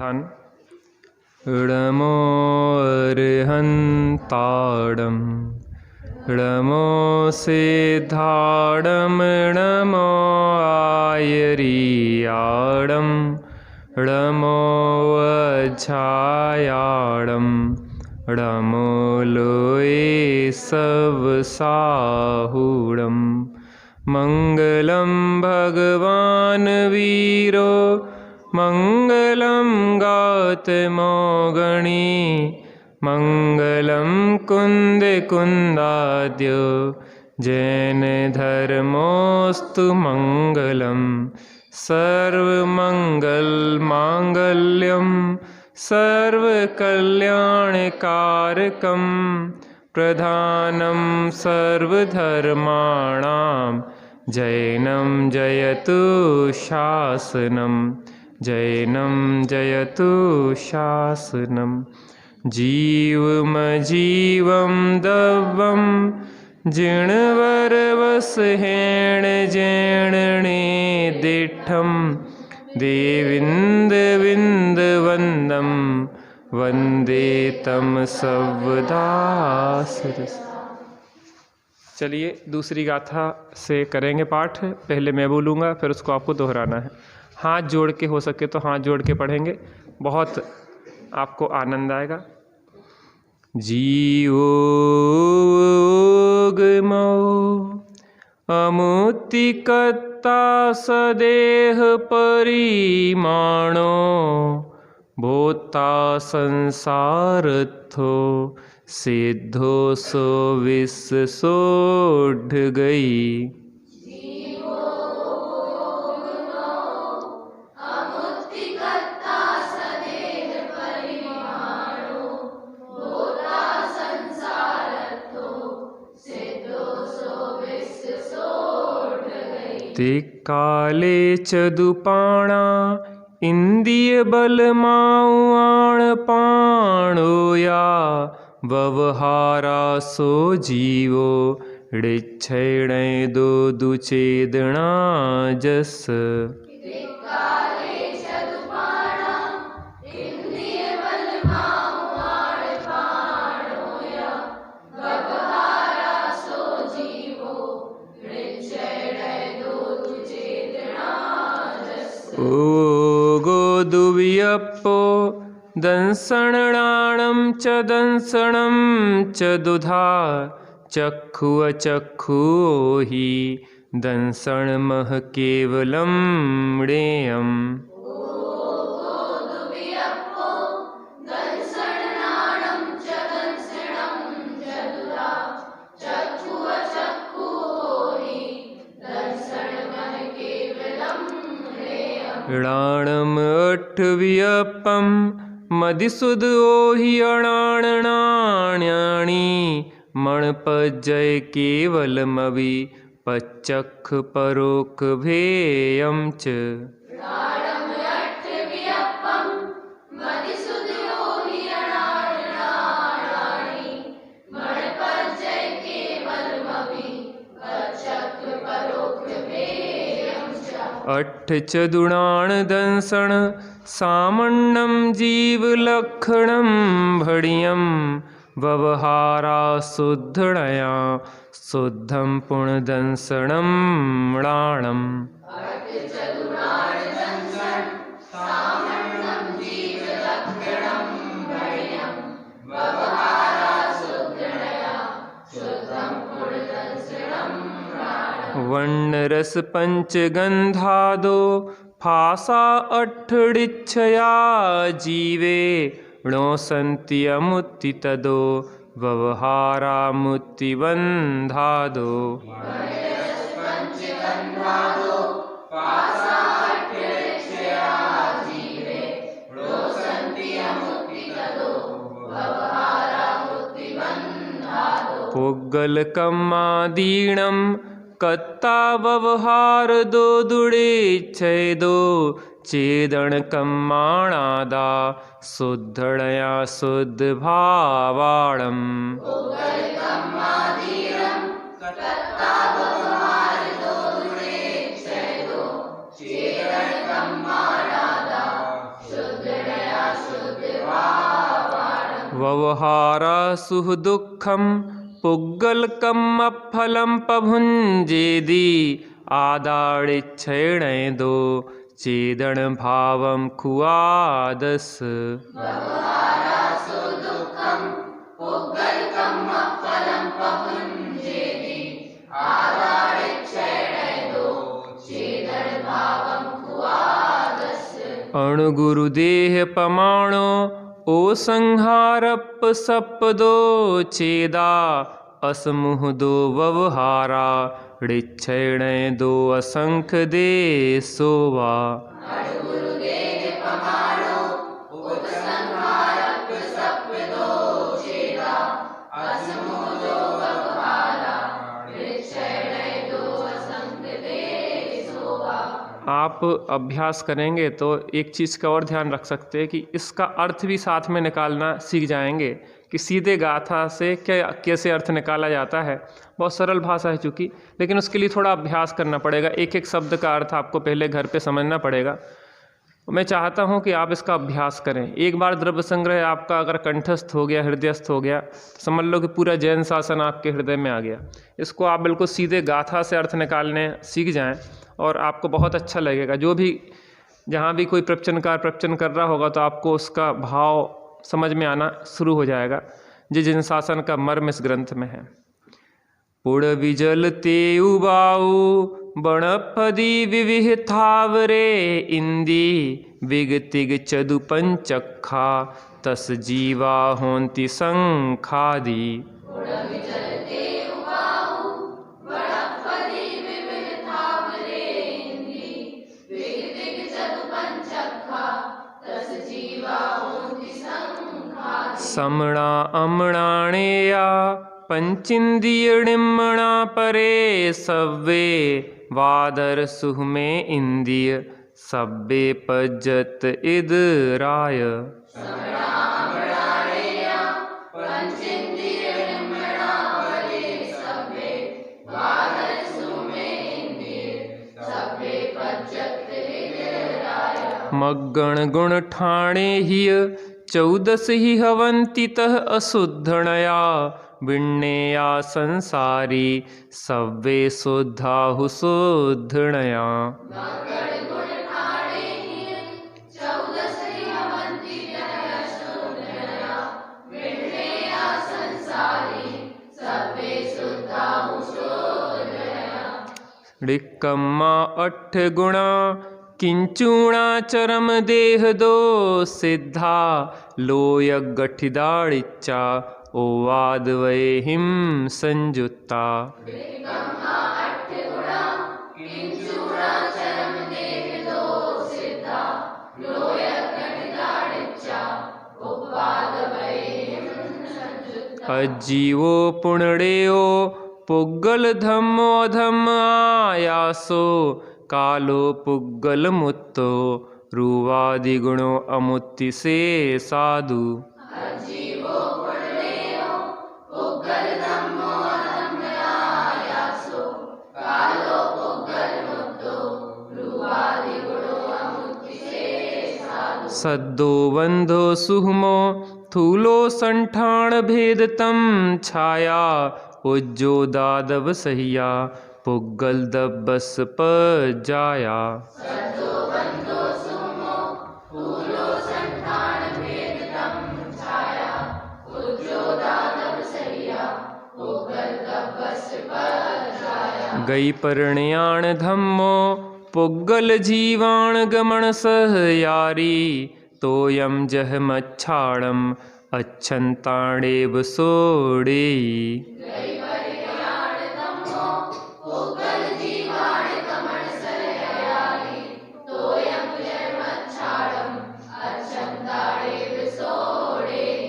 समाधान। नमो अर्हन्ताडं नमो सिद्धाडं नमो आयर्याडं नमो वज्झायाडं नमो लोये सवसाहुडं। मङ्गलं भगवान् वीरो मङ्गलं गौतमोगणी मङ्गलं कुन्दकुन्दाद्यो जैनधर्मोऽस्तु मङ्गलं। सर्वमङ्गलमाङ्गल्यं सर्वकल्याणकारकं प्रधानं सर्वधर्माणां जैनं जयतु शासनं जैनं जयतु शासनं। जीवमजीवं दव्वं जिणवरवसहेण जैणणे दिठं देविन्दविन्दवन्दं वन्दे तं सवदासरस। चलिए दूसरी गाथा से करेंगे पाठ। पहले मैं बोलूँगा फिर उसको आपको दोहराना है। हाथ जोड़ के, हो सके तो हाथ जोड़ के पढ़ेंगे, बहुत आपको आनंद आएगा। जीवोगमो अमुक्तिकर्ता सदेह परिमाणो भूता संसारथो सिद्धो सो विश्व सोढ़ गई। ते काले चदुपाणा इंद्रिय बलमाउआण पाणोया व्यवहारा सो जीवो ऋक्षण दो दुचेदना जस। ओ गोदुव्यप्पो दंसणाणं च दंसणं च दुधा चक्षु अचक्षु हि दंसणमः केवलं मृयम्। णाणम अठव्यपम मदिसुद ओहि अणाणाण्याणि मणपजय केवलमवि पच्चख परोक भेयं च। अट्ठ चदुणाण दंसण सामण्णं जीवलक्षणं भणियं व्यवहारा शुद्धणया शुद्धं पुणदंसणं मृणाणम्। वर्णरस पंचगंधादो फासा अठडिच्छया जीवे णो सन्ति अमुत्ति तदो व्यवहारा मुत्तिबन्धादो। पुग्गलकम्मादीणं कत्ता व्यवहार दो दुड़े छेदो चेदणकम्माणादा शुद्धणया शुद्ध भावाणम्। पुग्गलकं व्यवहारा सुखदुःखं पुग्गलकम् अफलं पभुञ्जेदि आदाडिच्छेणेदो चेदण भावं खुआदस। अणुगुरुदेह पमाणो ओ संहारप सपदो चेदा असमुह दो व्यवहारा ऋक्षण दो असंख दे सोवा। आप अभ्यास करेंगे तो एक चीज़ का और ध्यान रख सकते हैं कि इसका अर्थ भी साथ में निकालना सीख जाएंगे कि सीधे गाथा से क्या कैसे अर्थ निकाला जाता है। बहुत सरल भाषा है चूँकि, लेकिन उसके लिए थोड़ा अभ्यास करना पड़ेगा। एक एक शब्द का अर्थ आपको पहले घर पे समझना पड़ेगा। मैं चाहता हूँ कि आप इसका अभ्यास करें। एक बार द्रव्य संग्रह आपका अगर कंठस्थ हो गया, हृदयस्थ हो गया, तो समझ लो कि पूरा जैन शासन आपके हृदय में आ गया। इसको आप बिल्कुल सीधे गाथा से अर्थ निकालने सीख जाएं और आपको बहुत अच्छा लगेगा। जो भी जहाँ भी कोई प्रवचनकार प्रवचन कर रहा होगा तो आपको उसका भाव समझ में आना शुरू हो जाएगा। जैन शासन का मर्म इस ग्रंथ में है। पुड़ विजल ते उबाऊ बणपदी विविहथावरे इंदी विगतिग चदु पंचखा तस जीवा होंति संखादी। समणा अमणाणेया पंचिंदियणिमणा परे सव्वे वादर सुह में इंदिय सब्बे पज्जत इद राय। मग्गण गुण ठाणे हिय 14 ही हवंति तह अशुद्धणया विण्णेया संसारी सव्वे शुद्धाहु शुद्धणया। ऋक्कम्मा 8 गुणा किंचूणा चरम देह दो सिद्धा लोय गठिदाड़िच्चा ओवाद वै हिम संयुक्ता। अजीवो पुण्डेयो पुग्गल धम्मो अधम आयासो कालो पुग्गल मुत्तो रूवादि गुणों अमुत्ति से साधु। सद्दो बंधो सुहमो थूलो संठाण भेदतम छाया उज्जो दादव सहिया पुग्गल दब्बस पर जाया। गई परण्याण धम्मो पुग्गल जीवाण गमन सह यारी तोयम जह मच्छाड़म अच्छंताणेव सोड़ेई।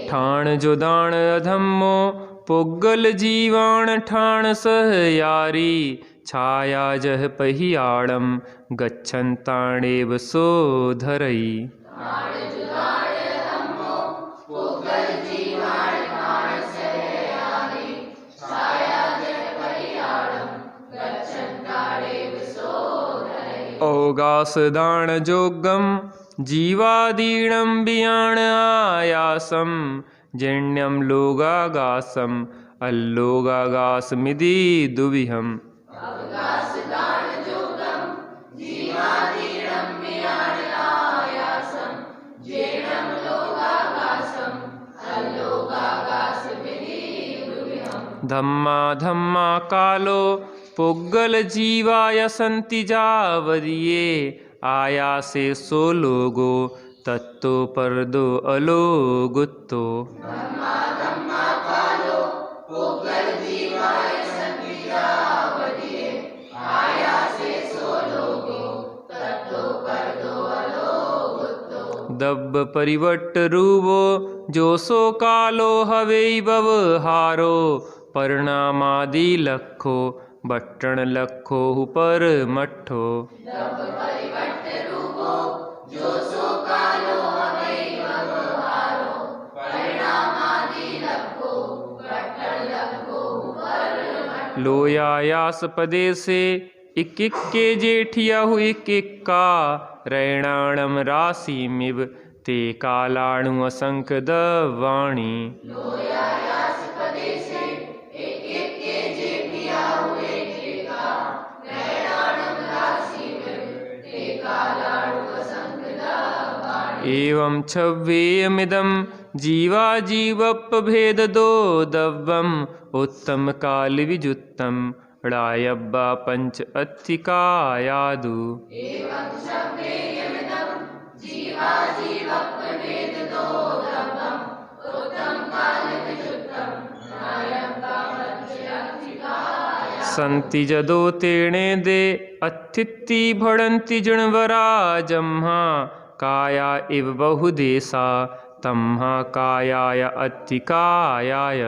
ठाण जुदाण अधम्मो पुग्गल जीवाण ठाण सह यारी छाया जह पहियाड़म गच्छन्ताणेव सोधरई। ओगास दाण जोगम जीवादीनं वियाण आयासं जैन्यं लोगागासम् अल्लोगागासमिति दुविहम्। धम्मा धम्मा कालो पुग्गल जीवाय संति जावरिये आयासे सो लोगो तत्तो परदो अलोगुत्तो। दब्ब परिवट्ट रूवो जो सो कालो हवे व्यवहारो परिणामादि लखो बट्टन लखो पर मठो। लोयायास पदे से इक के जेठिया हुई किक्का रैणाणम राशिमिव ते कालाणु असंख दवाणी। एवं छव्वेयमिदं जीवा जीवपभेददो दव्वम् उत्तम काल विजुत्तम ड़ायब्बा पंच अत्थिकायादु। संति जदो तेणे दे अत्थिति भड़न्ति जणवरा जम्हा काया इव बहुदेशा तम्हा कायाय अत्थिकायाय।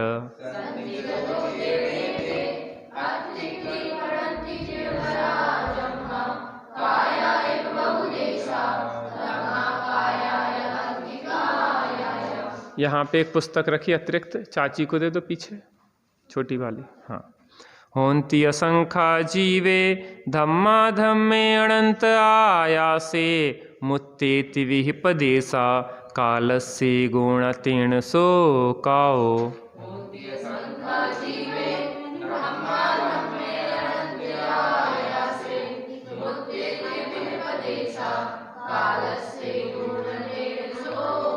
यहाँ पे एक पुस्तक रखी अतिरिक्त, चाची को दे दो पीछे छोटी वाली। हाँ, होन्ति असंखा जीवे धम्मा धम्मे अनंत आयासे मुत्तेति विहिपदेशा कालस्य गुणतेन सो काओ।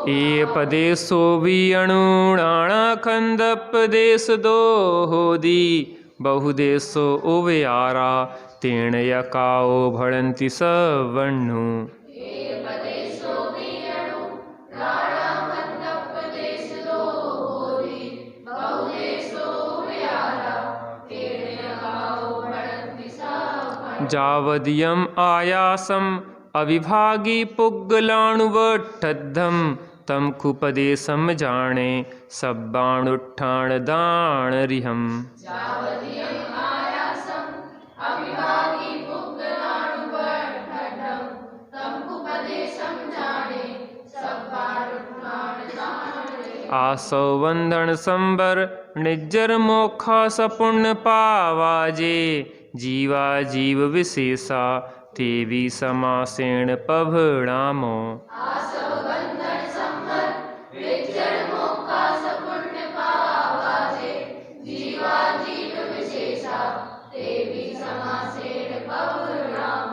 ये पदेशो विअणुणाणा खंदपदेश दो होदी बहुदेशो उवयारा तेण यकाओ भड़न्ति सवर्णु। जावदियम आयासम अविभागी पुग्गलाणुवठद्धम तम कुपदेशम जाने सब्बाणुट्ठाण दाण रिहम। आसौ वंदन संबर निज्जर मोखा सपुण्य पावाजे जीवा जीव विशेषा तेवी समासेण पभणामो।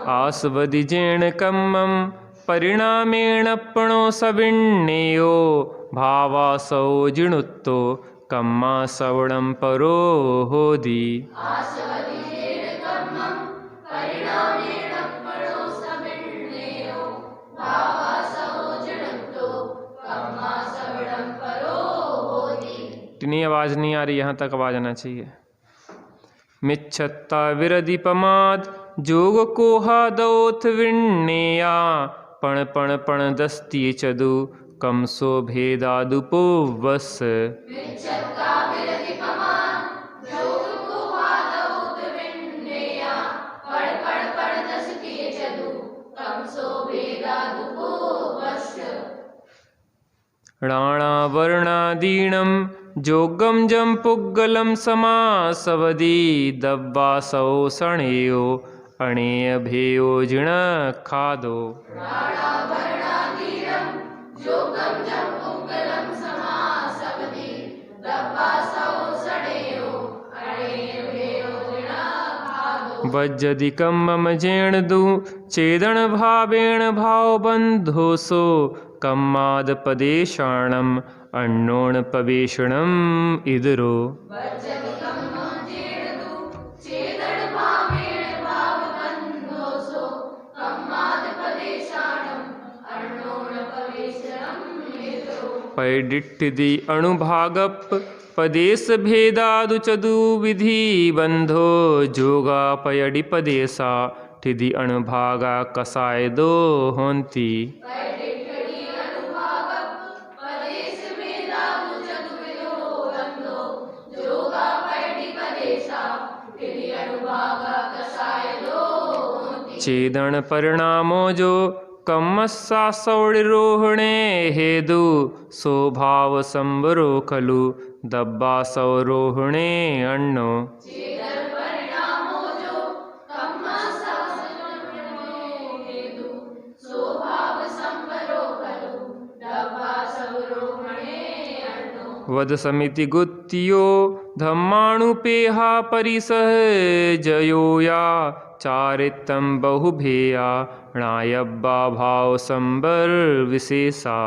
आस्वदिजेण कम्मं परिणामेण पणो सविण्णेयो भावासौ जिणुत्तो कम्मा सवणं परो होदी। इतनी आवाज़ नहीं आ रही, यहाँ तक आवाज़ आना चाहिए। मिच्छत्ता विरदीपमाद जोग कोहा दौथ विण्णेया पण पण पण दस्ती चदु कमसो भेदादुपो वस। राणा वर्णादीणं जोगम जम पुग्गलम समासवदी दब्बासौ सणेयो अणेय भेयो जिण खादो। वज्जदिकं मम जेणदु चेदन भावेण भावबन्धोसो कम्मादपदेशाणम् अन्नोणपवेशणम् इदरो। पैडिट्टिदि अणुभागप पदेश भेदादु चदु विधि बंधो जोगापयडि पदेशा ठिदि अणुभागा कसाय दो होंती। चेदन परिणामो जो कम्मस्सा सौड़िरोहणे हेदु स्वभाव संबरो खलु दब्बा सौरोहणे अन्नो। वद समिति गुत्तियो धम्माणुपेहा परिसह जयोया चारितम बहुभेया णायब्बा भाव संबर विशेषा।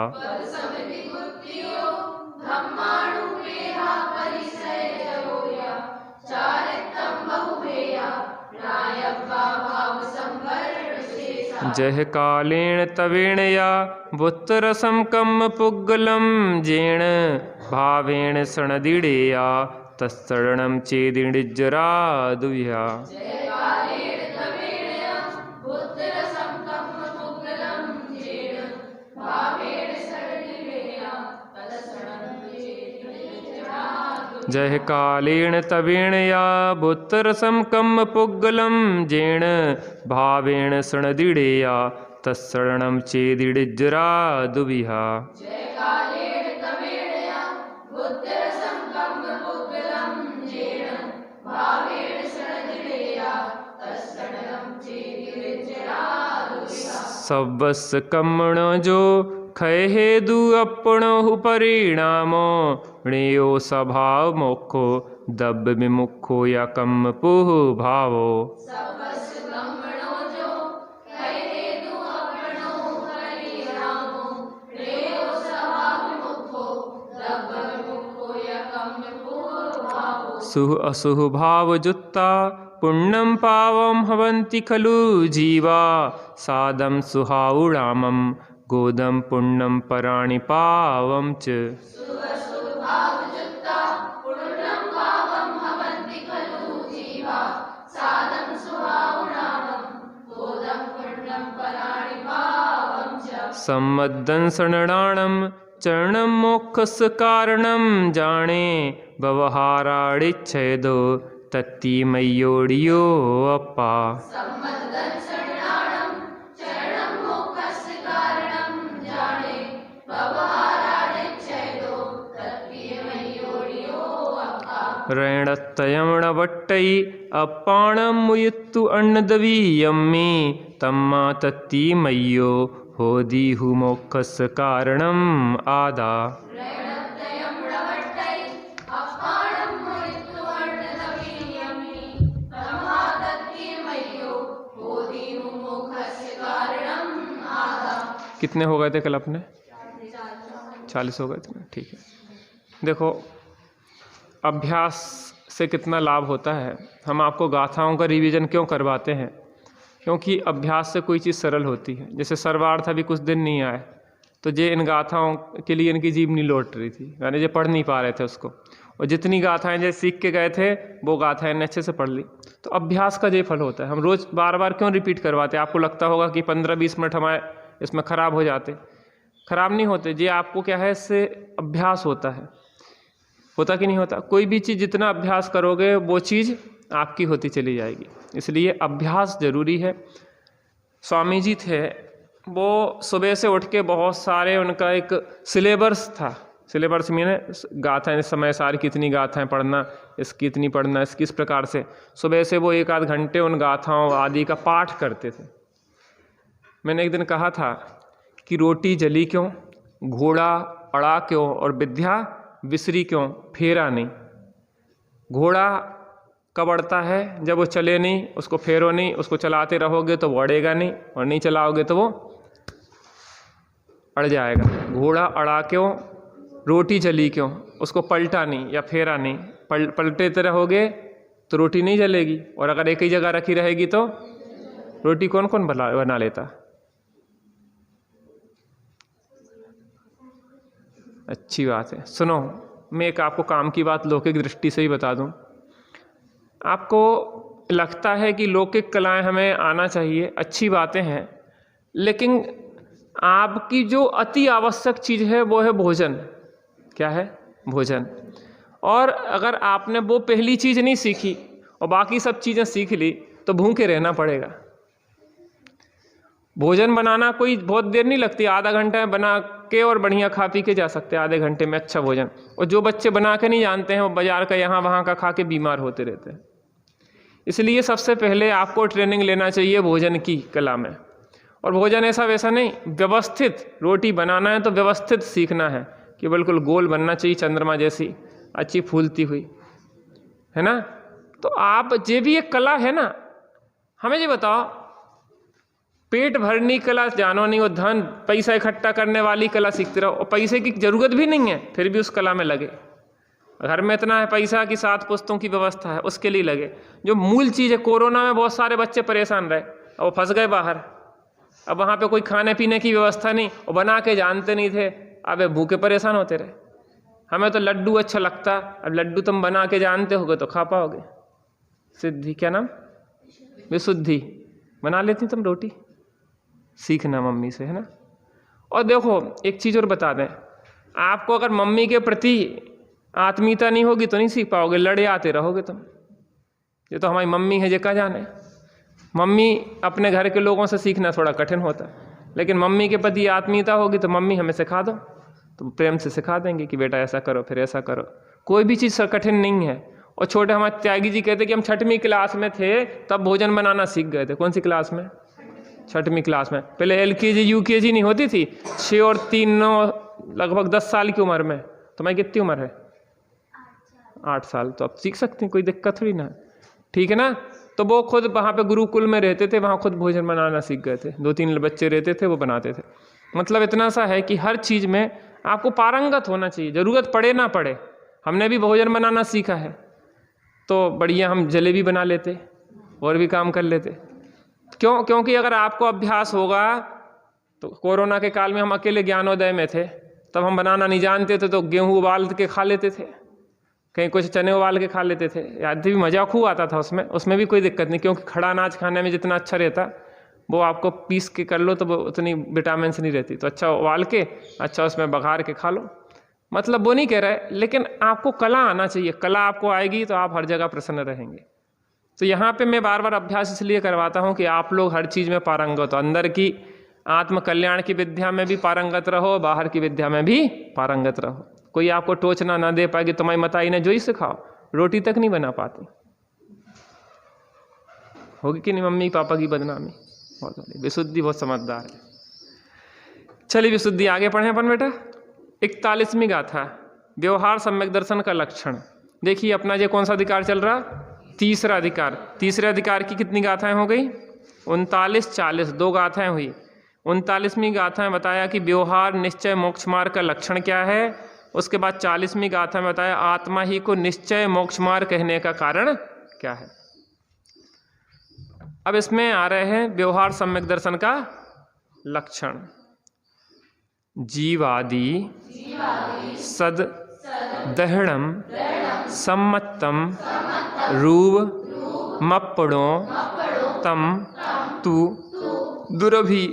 जह कालेण तवेण या बुत्तरसं कम्म पुग्गलं जेण भावेण सणदिडेया तत्सरणं चेदिडिज्जरा दुह्या। जह कालेण तवेण या बुत्तरसं कम्म पुग्गलं जेण भावेण सणदिडेया तत्सरणं चेदिडिज्जरा दुविहा। सब्बस कम्मण जो खय हेदु अपणो परिणामो णेयो स्वभाव मोखो दब्ब विमुखो या कम्म पुह भावो। सुह असुह भाव जुत्ता पुण्यं पावं हवन्ति खलु जीवा सादं सुहावुणामं गोदं पुण्यं पराणि पावं च। सम्मद्दंसनणाणं चरणं मोक्षस्य कारणं जाने व्यवहारादिच्छेदो तत्ति मय्योडियो अप्पा। रणत्तयमणवट्टै अप्पाणं मुयुत्तु अन्नदवीयम्मि तम्मा तत्ति मय्यो होदिहु मोक्षस्य कारणम् आदा। कितने हो गए थे कल अपने? 40 हो गए थे ना, ठीक है। देखो अभ्यास से कितना लाभ होता है। हम आपको गाथाओं का रिवीजन क्यों करवाते हैं? क्योंकि अभ्यास से कोई चीज़ सरल होती है। जैसे सर्वार्थ अभी कुछ दिन नहीं आए तो ये इन गाथाओं के लिए इनकी जीभ नहीं लौट रही थी, यानी ये पढ़ नहीं पा रहे थे उसको, और जितनी गाथाएं जो सीख के गए थे वो गाथाएं इन्हें अच्छे से पढ़ ली। तो अभ्यास का ये फल होता है। हम रोज़ बार बार क्यों रिपीट करवाते हैं? आपको लगता होगा कि 15-20 मिनट हमारे इसमें ख़राब हो जाते, ख़राब नहीं होते। ये आपको क्या है, इससे अभ्यास होता है। होता कि नहीं होता? कोई भी चीज़ जितना अभ्यास करोगे वो चीज़ आपकी होती चली जाएगी, इसलिए अभ्यास ज़रूरी है। स्वामी जी थे, वो सुबह से उठ के बहुत सारे, उनका एक सिलेबस था। सिलेबस मीन गाथाएं, समय सारी कितनी गाथाएं पढ़ना, इसकी इतनी पढ़ना, इसकी इस प्रकार से सुबह से वो 1 आध घंटे उन गाथाओं आदि का पाठ करते थे। मैंने एक दिन कहा था कि रोटी जली क्यों? घोड़ा अड़ा क्यों और विद्या विसरी क्यों, फेरा नहीं। घोड़ा कब अड़ता है, जब वो चले नहीं, उसको फेरो नहीं, उसको चलाते रहोगे तो वो अड़ेगा नहीं, और नहीं चलाओगे तो वो अड़ जाएगा। घोड़ा अड़ा क्यों, रोटी जली क्यों, उसको पलटा नहीं या फेरा नहीं। पलटेते रहोगे तो रोटी नहीं जलेगी, और अगर एक ही जगह रखी रहेगी तो रोटी कौन कौन बना लेता। अच्छी बात है। सुनो, मैं एक आपको काम की बात लौकिक दृष्टि से ही बता दूं। आपको लगता है कि लौकिक कलाएं हमें आना चाहिए, अच्छी बातें हैं, लेकिन आपकी जो अति आवश्यक चीज़ है वो है भोजन। क्या है? भोजन। और अगर आपने वो पहली चीज़ नहीं सीखी और बाकी सब चीज़ें सीख ली तो भूखे रहना पड़ेगा। भोजन बनाना कोई बहुत देर नहीं लगती, आधा घंटा में बना के और बढ़िया खा पी के जा सकते हैं आधे घंटे में अच्छा भोजन। और जो बच्चे बना के नहीं जानते हैं वो बाजार का यहाँ वहाँ का खा के बीमार होते रहते हैं। इसलिए सबसे पहले आपको ट्रेनिंग लेना चाहिए भोजन की कला में। और भोजन ऐसा वैसा नहीं, व्यवस्थित रोटी बनाना है तो व्यवस्थित सीखना है कि बिल्कुल गोल बनना चाहिए, चंद्रमा जैसी अच्छी फूलती हुई, है ना। तो आप ये भी एक कला है ना। हमें ये बताओ, पेट भरनी कला जानो नहीं, और धन पैसा इकट्ठा करने वाली कला सीखते रहो, और पैसे की जरूरत भी नहीं है फिर भी उस कला में लगे। घर में इतना है पैसा कि 7 पुस्तों की व्यवस्था है, उसके लिए लगे। जो मूल चीज़ है, कोरोना में बहुत सारे बच्चे परेशान रहे और वो फंस गए बाहर। अब वहाँ पे कोई खाने पीने की व्यवस्था नहीं, और बना के जानते नहीं थे, अब भूखे परेशान होते रहे। हमें तो लड्डू अच्छा लगता, अब लड्डू तुम बना के जानते होगे तो खा पाओगे। सिद्धि, क्या नाम, विशुद्धि बना लेती तुम रोटी, सीखना मम्मी से, है ना। और देखो एक चीज़ और बता दें, आपको अगर मम्मी के प्रति आत्मीयता नहीं होगी तो नहीं सीख पाओगे, लड़े आते रहोगे तुम। ये तो हमारी मम्मी है, ये क्या जाने। मम्मी अपने घर के लोगों से सीखना थोड़ा कठिन होता है, लेकिन मम्मी के प्रति आत्मीयता होगी तो मम्मी हमें सिखा दो, तो प्रेम से सिखा देंगे कि बेटा ऐसा करो फिर ऐसा करो। कोई भी चीज़ कठिन नहीं है। और छोटे हमारे त्यागी जी कहते कि हम 6वीं क्लास में थे तब भोजन बनाना सीख गए थे। कौन सी क्लास में? 6वीं क्लास में। पहले LKG UKG नहीं होती थी, 6 और 3 9 लगभग 10 साल की उम्र में। तुम्हारी कितनी उम्र है? 8 साल। तो अब सीख सकते हैं, कोई दिक्कत थोड़ी ना, ठीक है ना। तो वो खुद वहाँ पे गुरुकुल में रहते थे, वहाँ खुद भोजन बनाना सीख गए थे। 2-3 बच्चे रहते थे, वो बनाते थे। मतलब इतना सा है कि हर चीज़ में आपको पारंगत होना चाहिए, ज़रूरत पड़े ना पड़े। हमने भी भोजन बनाना सीखा है तो बढ़िया हम जलेबी बना लेते और भी काम कर लेते। क्यों? क्योंकि अगर आपको अभ्यास होगा तो कोरोना के काल में हम अकेले ज्ञानोदय में थे, तब हम बनाना नहीं जानते थे तो गेहूँ उबाल के खा लेते थे, कहीं कुछ चने उबाल के खा लेते थे। याद भी मज़ा खूब आता था उसमें भी कोई दिक्कत नहीं, क्योंकि खड़ा अनाज खाने में जितना अच्छा रहता वो आपको पीस के कर लो तो वो उतनी विटामिन नहीं रहती। तो अच्छा उबाल के अच्छा उसमें बघार के खा लो। मतलब वो नहीं कह रहे, लेकिन आपको कला आना चाहिए। कला आपको आएगी तो आप हर जगह प्रसन्न रहेंगे। तो यहाँ पे मैं बार बार अभ्यास इसलिए करवाता हूँ कि आप लोग हर चीज़ में पारंगत हो। अंदर की आत्म कल्याण की विद्या में भी पारंगत रहो, बाहर की विद्या में भी पारंगत रहो। कोई आपको टोचना ना दे पाएगी। तुम्हारी मताई ने जो ही सिखाओ, रोटी तक नहीं बना पाती, होगी कि नहीं मम्मी पापा की बदनामी। बहुत बड़ी विशुद्धि, बहुत समझदार है। चलिए विशुद्धि आगे पढ़ें अपन बेटा। 41वीं गाथा, व्यवहार सम्यक दर्शन का लक्षण। देखिए अपना ये कौन सा अधिकार चल रहा? तीसरा अधिकार। तीसरे अधिकार की कितनी गाथाएं हो गई? 39, 40, 2 गाथाएं हुई। 39वीं गाथा में बताया कि व्यवहार निश्चय मोक्ष मार्ग का लक्षण क्या है। उसके बाद 40वीं गाथा में बताया आत्मा ही को निश्चय मोक्ष मार्ग कहने का कारण क्या है। अब इसमें आ रहे हैं व्यवहार सम्यक दर्शन का लक्षण। जीवादि सद दहणम सम्मतम रूप मप्पड़ो तम तु दुरभि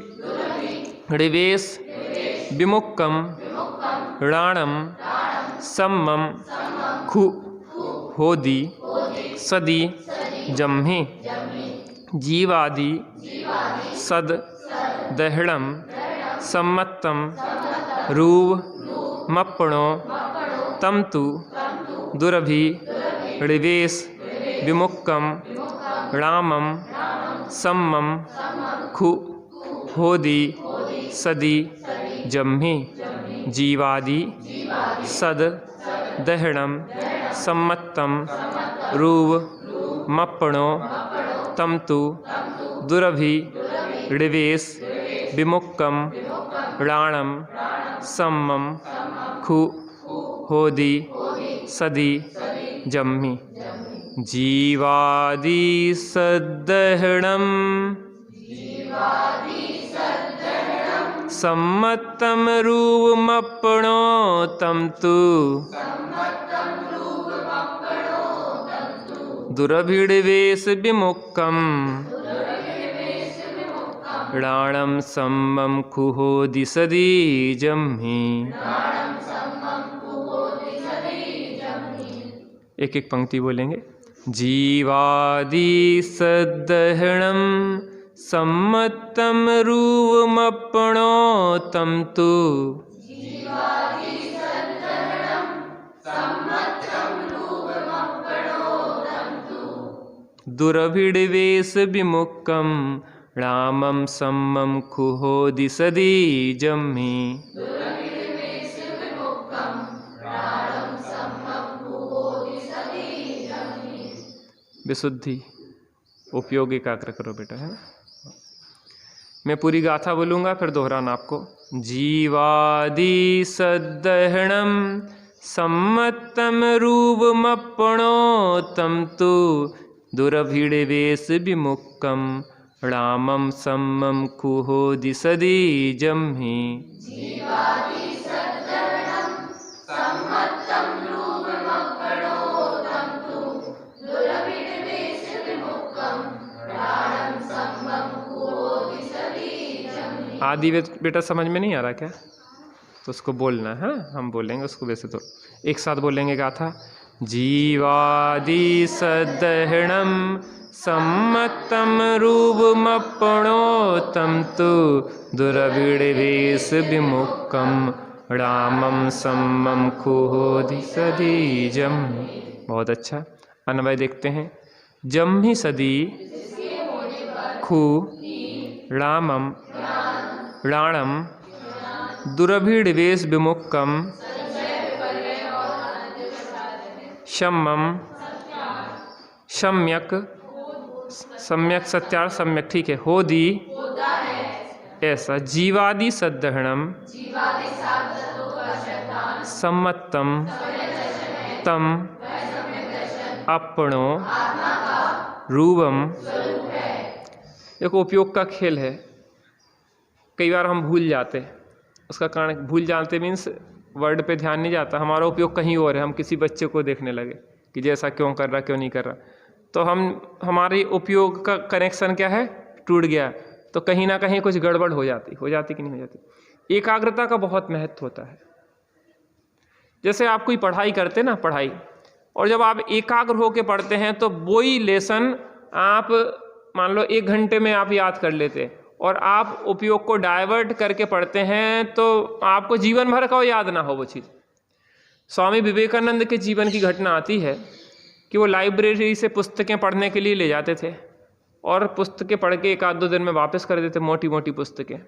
ऋवेश विमुक्कम राणम सम्मम खु होदी सदी जम्हि। जीवादि सद दहणम सम्मतम रूव मप्पणो तम तु दुरभि ऋवेश विमुक्कम रामम सम्मम खु होदी सदी जम्हि। जीवादि सद दहणम सम्मत्तम रूव मप्पणो तम तु दुरभिडिवेश विमुक्कम राणम सम्मम खु होदि सदि जम्मि जीवादि सद्दहणम सम्मत्तम रूवमप्पणो तम तु दुरभिडिवेश विमुक्कम राणम सम्मम खुहोदि सदि जम्मि। एक एक पंक्ति बोलेंगे। जीवादि सद्दहणम सम्मत्तम रूवमप्पणो तम तु दुरभिडिवेश विमुक्कम रामम सम्मम खुहोदि सदि जम्मि। विशुद्धि उपयोग एकाग्र करो बेटा, है ना। मैं पूरी गाथा बोलूँगा फिर दोहराना आपको। जीवादि सद्दहणम सम्मत्तम रूवमप्पणो तम तु दुरभिडिवेश विमुक्कम रामम सम्मम खुहोदि सदि जम्मि। आदि बेटा समझ में नहीं आ रहा क्या? तो उसको बोलना है, हम बोलेंगे उसको, वैसे तो एक साथ बोलेंगे गाथा। जीवादि सद्दहणम सम्मत्तम रूवमप्पणो तम तु दुरभिडिवेश विमुक्कम रामम सम्मम खुहोदि सदि जम्मि। बहुत अच्छा। अन्वय देखते हैं। जम्मि सदि खु रामम राणम दुरभिडिवेश विमुक्कम शम्मम सम्यक सम्यक सत्यार सम्यक, ठीक है, होदि ऐसा। जीवादि सद्दहणम सम्मत्तम तम अपणो रूवम। एक उपयोग का खेल है, कई बार हम भूल जाते हैं। उसका कारण भूल जाते मीन्स वर्ड पे ध्यान नहीं जाता, हमारा उपयोग कहीं और है। हम किसी बच्चे को देखने लगे कि जैसा क्यों कर रहा क्यों नहीं कर रहा, तो हमारी उपयोग का कनेक्शन क्या है, टूट गया। तो कहीं ना कहीं कुछ गड़बड़ हो जाती कि नहीं हो जाती। एकाग्रता का बहुत महत्व होता है। जैसे आप कोई पढ़ाई करते ना, पढ़ाई, और जब आप एकाग्र होकर पढ़ते हैं तो वही लेसन आप मान लो 1 घंटे में आप याद कर लेते, और आप उपयोग को डाइवर्ट करके पढ़ते हैं तो आपको जीवन भर का याद ना हो वो चीज़। स्वामी विवेकानंद के जीवन की घटना आती है कि वो लाइब्रेरी से पुस्तकें पढ़ने के लिए ले जाते थे, और पुस्तकें पढ़ के 1-2 दिन में वापस कर देते, मोटी मोटी पुस्तकें।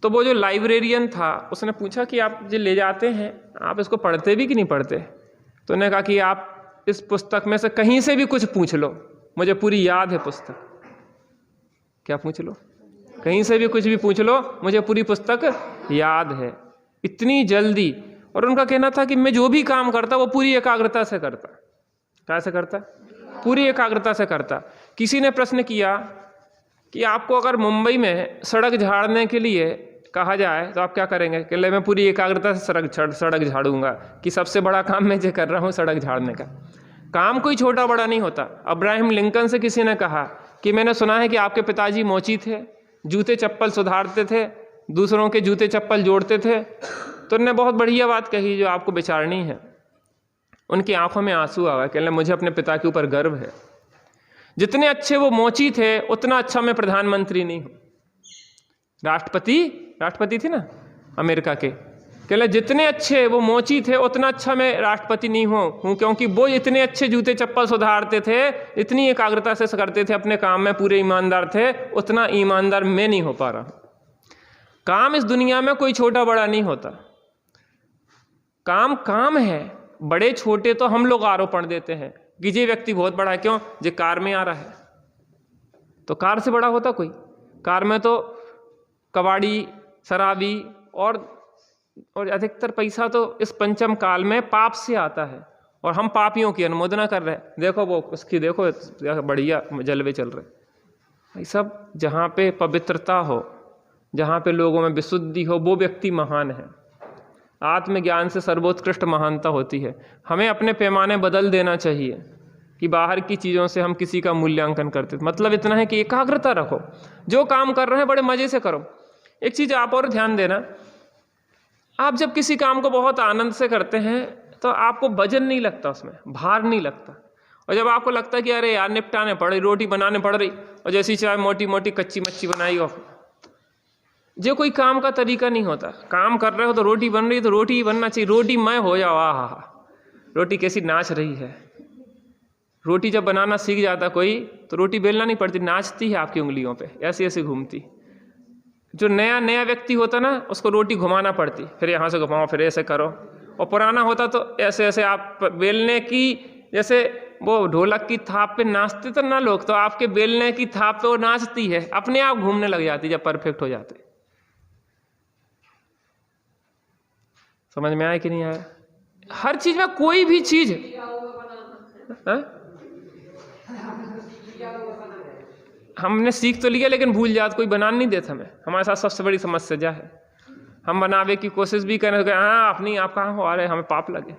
तो वो जो लाइब्रेरियन था उसने पूछा कि आप जो ले जाते हैं आप इसको पढ़ते भी कि नहीं पढ़ते? तो उन्होंने कहा कि आप इस पुस्तक में से कहीं से भी कुछ पूछ लो, मुझे पूरी याद है पुस्तक। क्या पूछ लो? कहीं से भी कुछ भी पूछ लो, मुझे पूरी पुस्तक याद है। इतनी जल्दी। और उनका कहना था कि मैं जो भी काम करता वो पूरी एकाग्रता से करता। कैसे करता? पूरी एकाग्रता से करता। किसी ने प्रश्न किया कि आपको अगर मुंबई में सड़क झाड़ने के लिए कहा जाए तो आप क्या करेंगे? कि मैं पूरी एकाग्रता से सड़क झाड़ूंगा, कि सबसे बड़ा काम मैं जो कर रहा हूँ सड़क झाड़ने का। काम कोई छोटा बड़ा नहीं होता। अब्राहम लिंकन से किसी ने कहा कि मैंने सुना है कि आपके पिताजी मोची थे, जूते चप्पल सुधारते थे, दूसरों के जूते चप्पल जोड़ते थे। तो उन्होंने बहुत बढ़िया बात कही जो आपको विचारनी है। उनकी आंखों में आंसू आ गए, कहने मुझे अपने पिता के ऊपर गर्व है। जितने अच्छे वो मोची थे उतना अच्छा मैं प्रधानमंत्री नहीं हूँ। राष्ट्रपति थे ना अमेरिका के, कहले जितने अच्छे वो मोची थे उतना अच्छा मैं राष्ट्रपति नहीं हूँ, क्योंकि वो इतने अच्छे जूते चप्पल सुधारते थे, इतनी एकाग्रता से करते थे अपने काम में, पूरे ईमानदार थे, उतना ईमानदार मैं नहीं हो पा रहा। काम इस दुनिया में कोई छोटा बड़ा नहीं होता, काम काम है। बड़े छोटे तो हम लोग आरोपण देते हैं कि ये व्यक्ति बहुत बड़ा है, क्यों, ये कार में आ रहा है, तो कार से बड़ा होता कोई? कार में तो कबाड़ी, शराबी और अधिकतर पैसा तो इस पंचम काल में पाप से आता है, और हम पापियों की अनुमोदना कर रहे हैं। देखो वो उसकी, देखो बढ़िया जलवे चल रहे। भाई सब, जहाँ पे पवित्रता हो, जहाँ पे लोगों में विशुद्धि हो, वो व्यक्ति महान है। आत्मज्ञान से सर्वोत्कृष्ट महानता होती है। हमें अपने पैमाने बदल देना चाहिए कि बाहर की चीज़ों से हम किसी का मूल्यांकन करते। मतलब इतना है कि एकाग्रता रखो, जो काम कर रहे हैं बड़े मज़े से करो। एक चीज़ आप और ध्यान देना, आप जब किसी काम को बहुत आनंद से करते हैं तो आपको वजन नहीं लगता, उसमें भार नहीं लगता। और जब आपको लगता है कि अरे यार निपटाने पड़ रही, रोटी बनाने पड़ रही, और जैसी चाहे मोटी मोटी कच्ची मच्छी बनाई हो, जो कोई काम का तरीका नहीं होता। काम कर रहे हो तो रोटी बन रही है तो रोटी ही बनना चाहिए, रोटी मैं हो जाओ। आहा, रोटी कैसी नाच रही है। रोटी जब बनाना सीख जाता कोई तो रोटी बेलना नहीं पड़ती, नाचती है आपकी उंगलियों पे, ऐसे ऐसे घूमती। जो नया नया व्यक्ति होता ना, उसको रोटी घुमाना पड़ती, फिर यहाँ से घुमाओ, फिर ऐसे करो। और पुराना होता तो ऐसे ऐसे आप बेलने की, जैसे वो ढोलक की थाप पे नाचते तो ना लोग, तो आपके बेलने की थाप पे वो नाचती है, अपने आप घूमने लग जाती जब परफेक्ट हो जाते। समझ में आया कि नहीं आया? हर चीज में, कोई भी चीज हमने सीख तो लिया लेकिन भूल जाते, कोई बनाना नहीं देता हमें। हमारे साथ सबसे बड़ी समस्या क्या है, हम बनावे की कोशिश भी करें तो हाँ अपनी आप कहाँ हो, आ रहे हमें पाप लगे।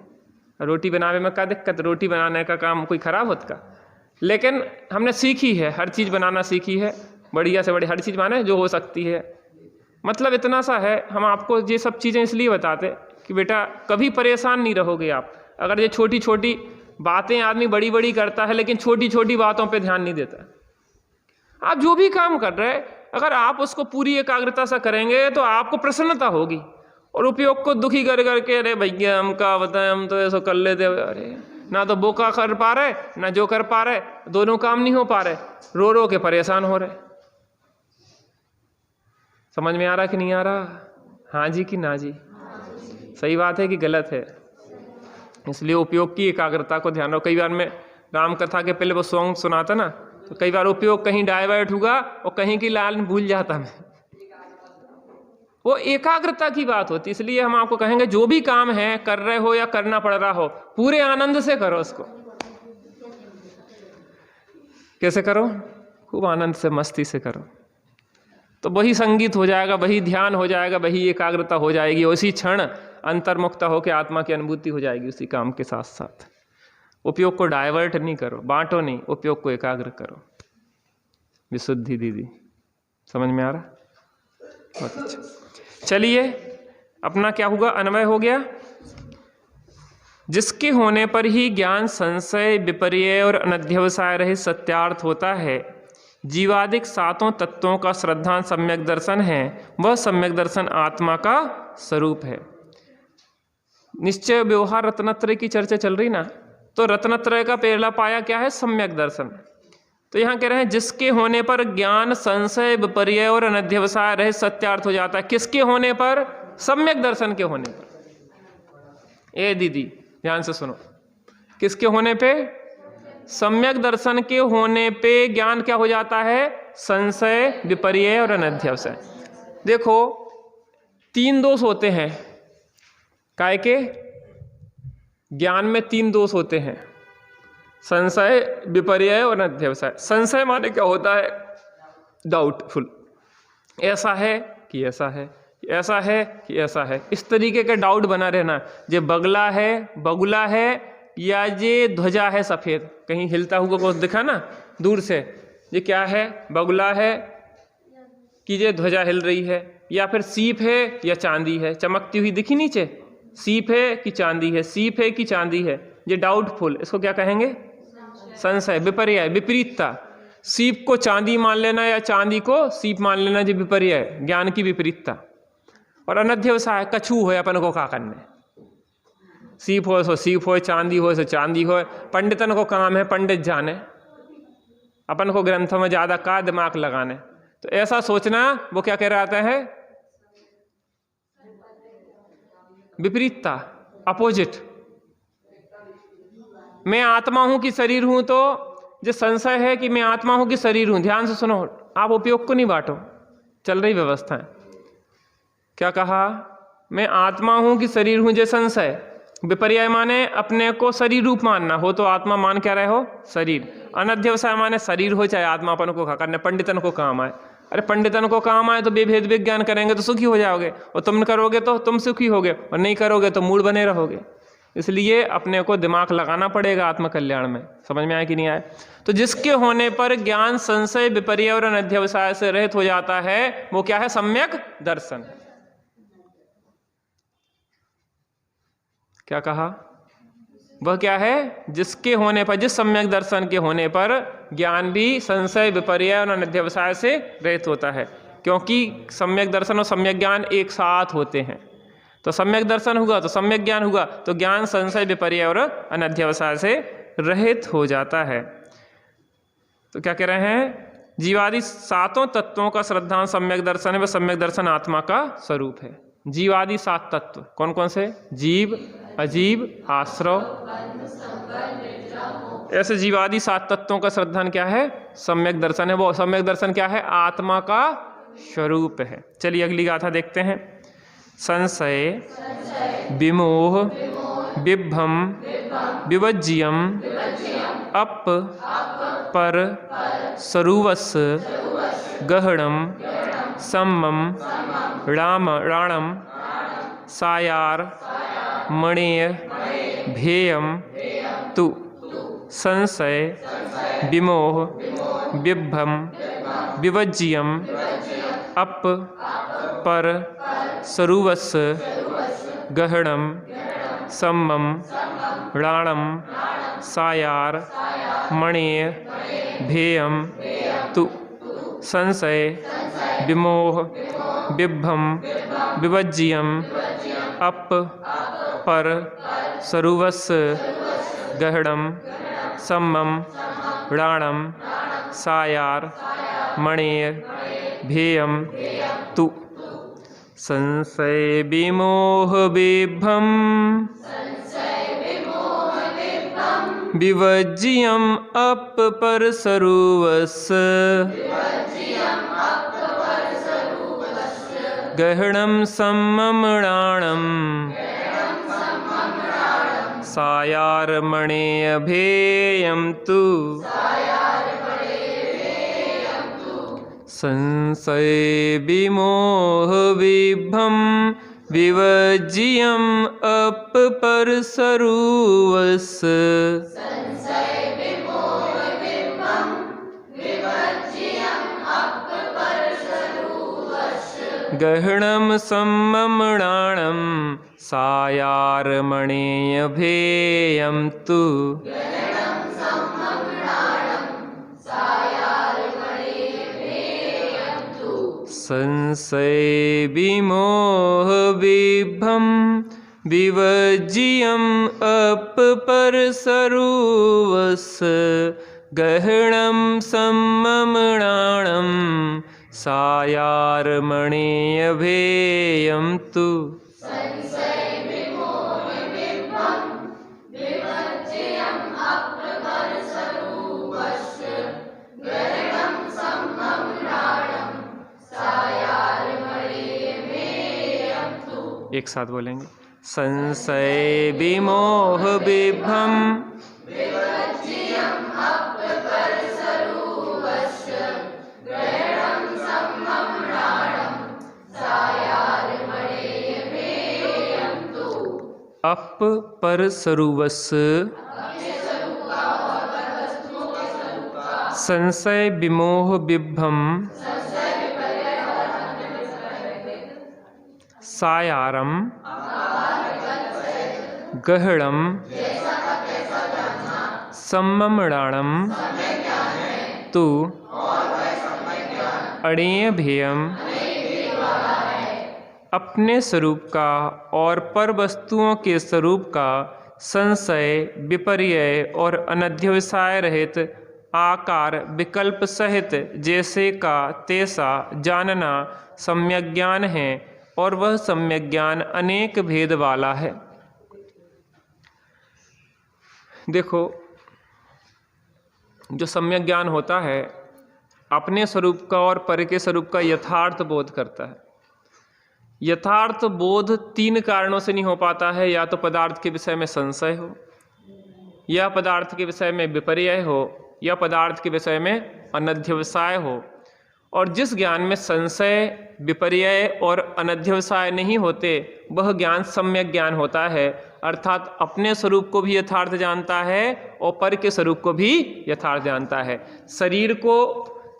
रोटी बनावे में क्या दिक्कत, रोटी बनाने का काम कोई खराब होता का? लेकिन हमने सीखी है, हर चीज़ बनाना सीखी है, बढ़िया से बड़ी हर चीज़ माने जो हो सकती है। मतलब इतना सा है, हम आपको ये सब चीज़ें इसलिए बताते कि बेटा कभी परेशान नहीं रहोगे आप। अगर ये छोटी छोटी बातें आदमी बड़ी बड़ी करता है लेकिन छोटी छोटी बातों पे ध्यान नहीं देता। आप जो भी काम कर रहे हैं, अगर आप उसको पूरी एकाग्रता से करेंगे तो आपको प्रसन्नता होगी। और उपयोग को दुखी कर करके अरे भैया हम क्या बताएं, हम तो ऐसा कर लेते, अरे ना तो वो का कर पा रहे ना जो कर पा रहे, दोनों काम नहीं हो पा रहे, रो रो के परेशान हो रहे। समझ में आ रहा कि नहीं आ रहा? हाँ जी कि ना जी? सही बात है कि गलत है? इसलिए उपयोग की एकाग्रता को ध्यान रखो। कई बार मैं राम कथा के पहले वो सॉन्ग सुनाता ना, तो कई बार उपयोग कहीं डाइवर्ट हुआ और कहीं की लाइन भूल जाता मैं। वो एकाग्रता की बात होती, इसलिए हम आपको कहेंगे जो भी काम है कर रहे हो या करना पड़ रहा हो, पूरे आनंद से करो उसको। कैसे करो? खूब आनंद से, मस्ती से करो, तो वही संगीत हो जाएगा, वही ध्यान हो जाएगा, वही एकाग्रता हो जाएगी। उसी क्षण अंतर्मुक्त होकर आत्मा की अनुभूति हो जाएगी उसी काम के साथ साथ। उपयोग को डाइवर्ट नहीं करो, बांटो नहीं, उपयोग को एकाग्र करो। विशुद्धि दीदी, समझ में आ रहा? बहुत अच्छा। चलिए अपना क्या होगा, अन्वय हो गया। जिसके होने पर ही ज्ञान संशय विपर्य और अनध्यवसाय रहित सत्यार्थ होता है, जीवादिक सातों तत्वों का श्रद्धा सम्यक दर्शन है, वह सम्यक दर्शन आत्मा का स्वरूप है। निश्चय व्यवहार रत्नत्रय की चर्चा चल रही ना, तो रत्नत्रय का पहला पाया क्या है? सम्यक दर्शन। तो यहाँ कह रहे हैं जिसके होने पर ज्ञान संशय विपर्य और अनध्यवसाय रहित सत्यार्थ हो जाता है। किसके होने पर? सम्यक दर्शन के होने पर। ए दीदी ध्यान से सुनो, किसके होने पे? सम्यक दर्शन के होने पे ज्ञान क्या हो जाता है? संशय विपर्य और अनध्यवसाय। देखो 3 दोष होते हैं, काय के? ज्ञान में 3 दोष होते हैं, संशय विपर्य और अनध्यवसाय। संशय माने क्या होता है? डाउटफुल, ऐसा है कि ऐसा है, ऐसा है कि ऐसा है, इस तरीके का डाउट बना रहना। ये बगला है, बगुला है, या ये ध्वजा है सफेद, कहीं हिलता हुआ कुछ दिखा ना दूर से, ये क्या है? बगुला है कि ये ध्वजा हिल रही है, या फिर सीप है या चांदी है चमकती हुई दिखी नीचे, सीप है कि चांदी है, सीप है कि चांदी है, ये डाउटफुल, इसको क्या कहेंगे? संशय। विपर्य, विपरीतता, सीप को चांदी मान लेना या चांदी को सीप मान लेना, ये विपर्य है, ज्ञान की विपरीतता। और अनध्यवसाय, कछू हो अपन को का करने, सीप हो सो सीप हो, चांदी हो सो चांदी हो। पंडितन को काम है पंडित जाने, अपन को ग्रंथों में ज़्यादा का दिमाग लगाने। तो ऐसा सोचना, वो क्या कह रहा है? विपरीतता, अपोजिट। मैं आत्मा हूं कि शरीर हूं, तो जो संशय है कि मैं आत्मा हूं कि शरीर हूं, ध्यान से सुनो, आप उपयोग को नहीं बांटो, चल रही व्यवस्था है। क्या कहा? मैं आत्मा हूं कि शरीर हूं, जो संशय। विपर्य माने अपने को शरीर रूप मानना हो, तो आत्मा मान क्या रहे हो? शरीर। अनध्यवसाय माने शरीर हो चाहे आत्मा अपन को करने, पंडितन को काम आए। अरे पंडितन को काम आए तो बेभेद विज्ञान करेंगे तो सुखी हो जाओगे, और तुम करोगे तो तुम सुखी होगे, और नहीं करोगे तो मूड बने रहोगे। इसलिए अपने को दिमाग लगाना पड़ेगा आत्मकल्याण में। समझ में आया कि नहीं आया? तो जिसके होने पर ज्ञान संशय विपर्य और अनध्यवसाय से रहित हो जाता है, वो क्या है? सम्यक दर्शन। क्या कहा? वह क्या है? जिसके होने पर, जिस सम्यक दर्शन के होने पर ज्ञान भी संशय विपर्य और अनध्यवसाय से रहित होता है। क्योंकि सम्यक दर्शन और सम्यक ज्ञान एक साथ होते हैं। तो सम्यक दर्शन हुआ तो सम्यक ज्ञान हुआ, तो ज्ञान संशय विपर्य और अनध्यवसाय से रहित हो जाता है। तो क्या कह रहे हैं? जीवादि सातों तत्वों का श्रद्धांत सम्यक दर्शन है, वह सम्यक दर्शन आत्मा का स्वरूप है। जीवादि 7 तत्व कौन कौन से? जीव, अजीव, आश्रव, ऐसे जीवादि 7 तत्वों का श्रद्धान क्या है? सम्यक दर्शन है। वो सम्यक दर्शन क्या है? आत्मा का स्वरूप है। चलिए अगली गाथा देखते हैं। संशय विमोह विभ्रम विवज्यम अप पर सरुवस् गहणम सम्मम राणम सायार मणेय भेयम तु। संशय विमोह विभ्रम विवज्यम अप पर सरुवस् गहणम सम्मम राणम सायार मणेय भेयम तु। संशय विमोह विभ्रम विवज्यम अप पर सरुवस् गहणम सम्मम राणम सायार मणेय भेयम तु। संशय विमोह विभ्रम विवज्यम अप पर सरुवस् गहणम सम्मम राणम सायार मणेय भेयम तु। संशय विमोह विभ्रम विवज्यम अप पर सरुवस् गहणम सम्मम राणम सायार मणेय भेयम तु। संशय विमोह विभ्रम विवज्यम अप पर सरुवस् गहणम सम्मम राणम सायार मणेय भेयम तु। एक साथ बोलेंगे। संशय विमोह विभ्रम अप पर सरुवस् संशय विमोह विभ्रम सायारम गहणम सम्मम राणम तु। अणेय भेयम अपने स्वरूप का और पर वस्तुओं के स्वरूप का संशय विपर्य और अनध्यवसाय रहित आकार विकल्प सहित जैसे का तैसा जानना सम्यक ज्ञान है और वह सम्यक ज्ञान अनेक भेद वाला है। देखो, जो सम्यक ज्ञान होता है अपने स्वरूप का और पर के स्वरूप का यथार्थ बोध करता है। यथार्थ बोध तीन कारणों से नहीं हो पाता है, या तो पदार्थ के विषय में संशय हो, या पदार्थ के विषय में विपर्यय हो, या पदार्थ के विषय में अनध्यवसाय हो। और जिस ज्ञान में संशय, विपर्यय और अनध्यवसाय नहीं होते वह ज्ञान सम्यक ज्ञान होता है, अर्थात अपने स्वरूप को भी यथार्थ जानता है और पर के स्वरूप को भी यथार्थ जानता है। शरीर को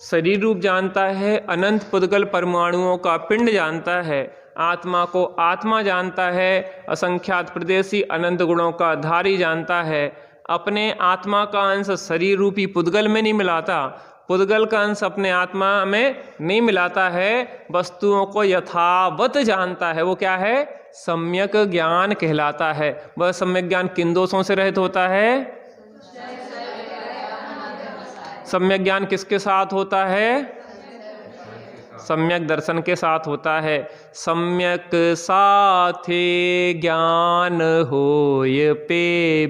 शरीर रूप जानता है, अनंत पुद्गल परमाणुओं का पिंड जानता है, आत्मा को आत्मा जानता है, असंख्यात प्रदेशी अनंत गुणों का धारी जानता है। अपने आत्मा का अंश शरीर रूपी पुद्गल में नहीं मिलाता, पुद्गल का अंश अपने आत्मा में नहीं मिलाता है, वस्तुओं को यथावत जानता है। वो क्या है? सम्यक ज्ञान कहलाता है। वह सम्यक ज्ञान किन दोषों से रहित होता है? सम्यक ज्ञान किसके साथ होता है? सम्यक दर्शन के साथ होता है। सम्यक साथे ज्ञान होय पे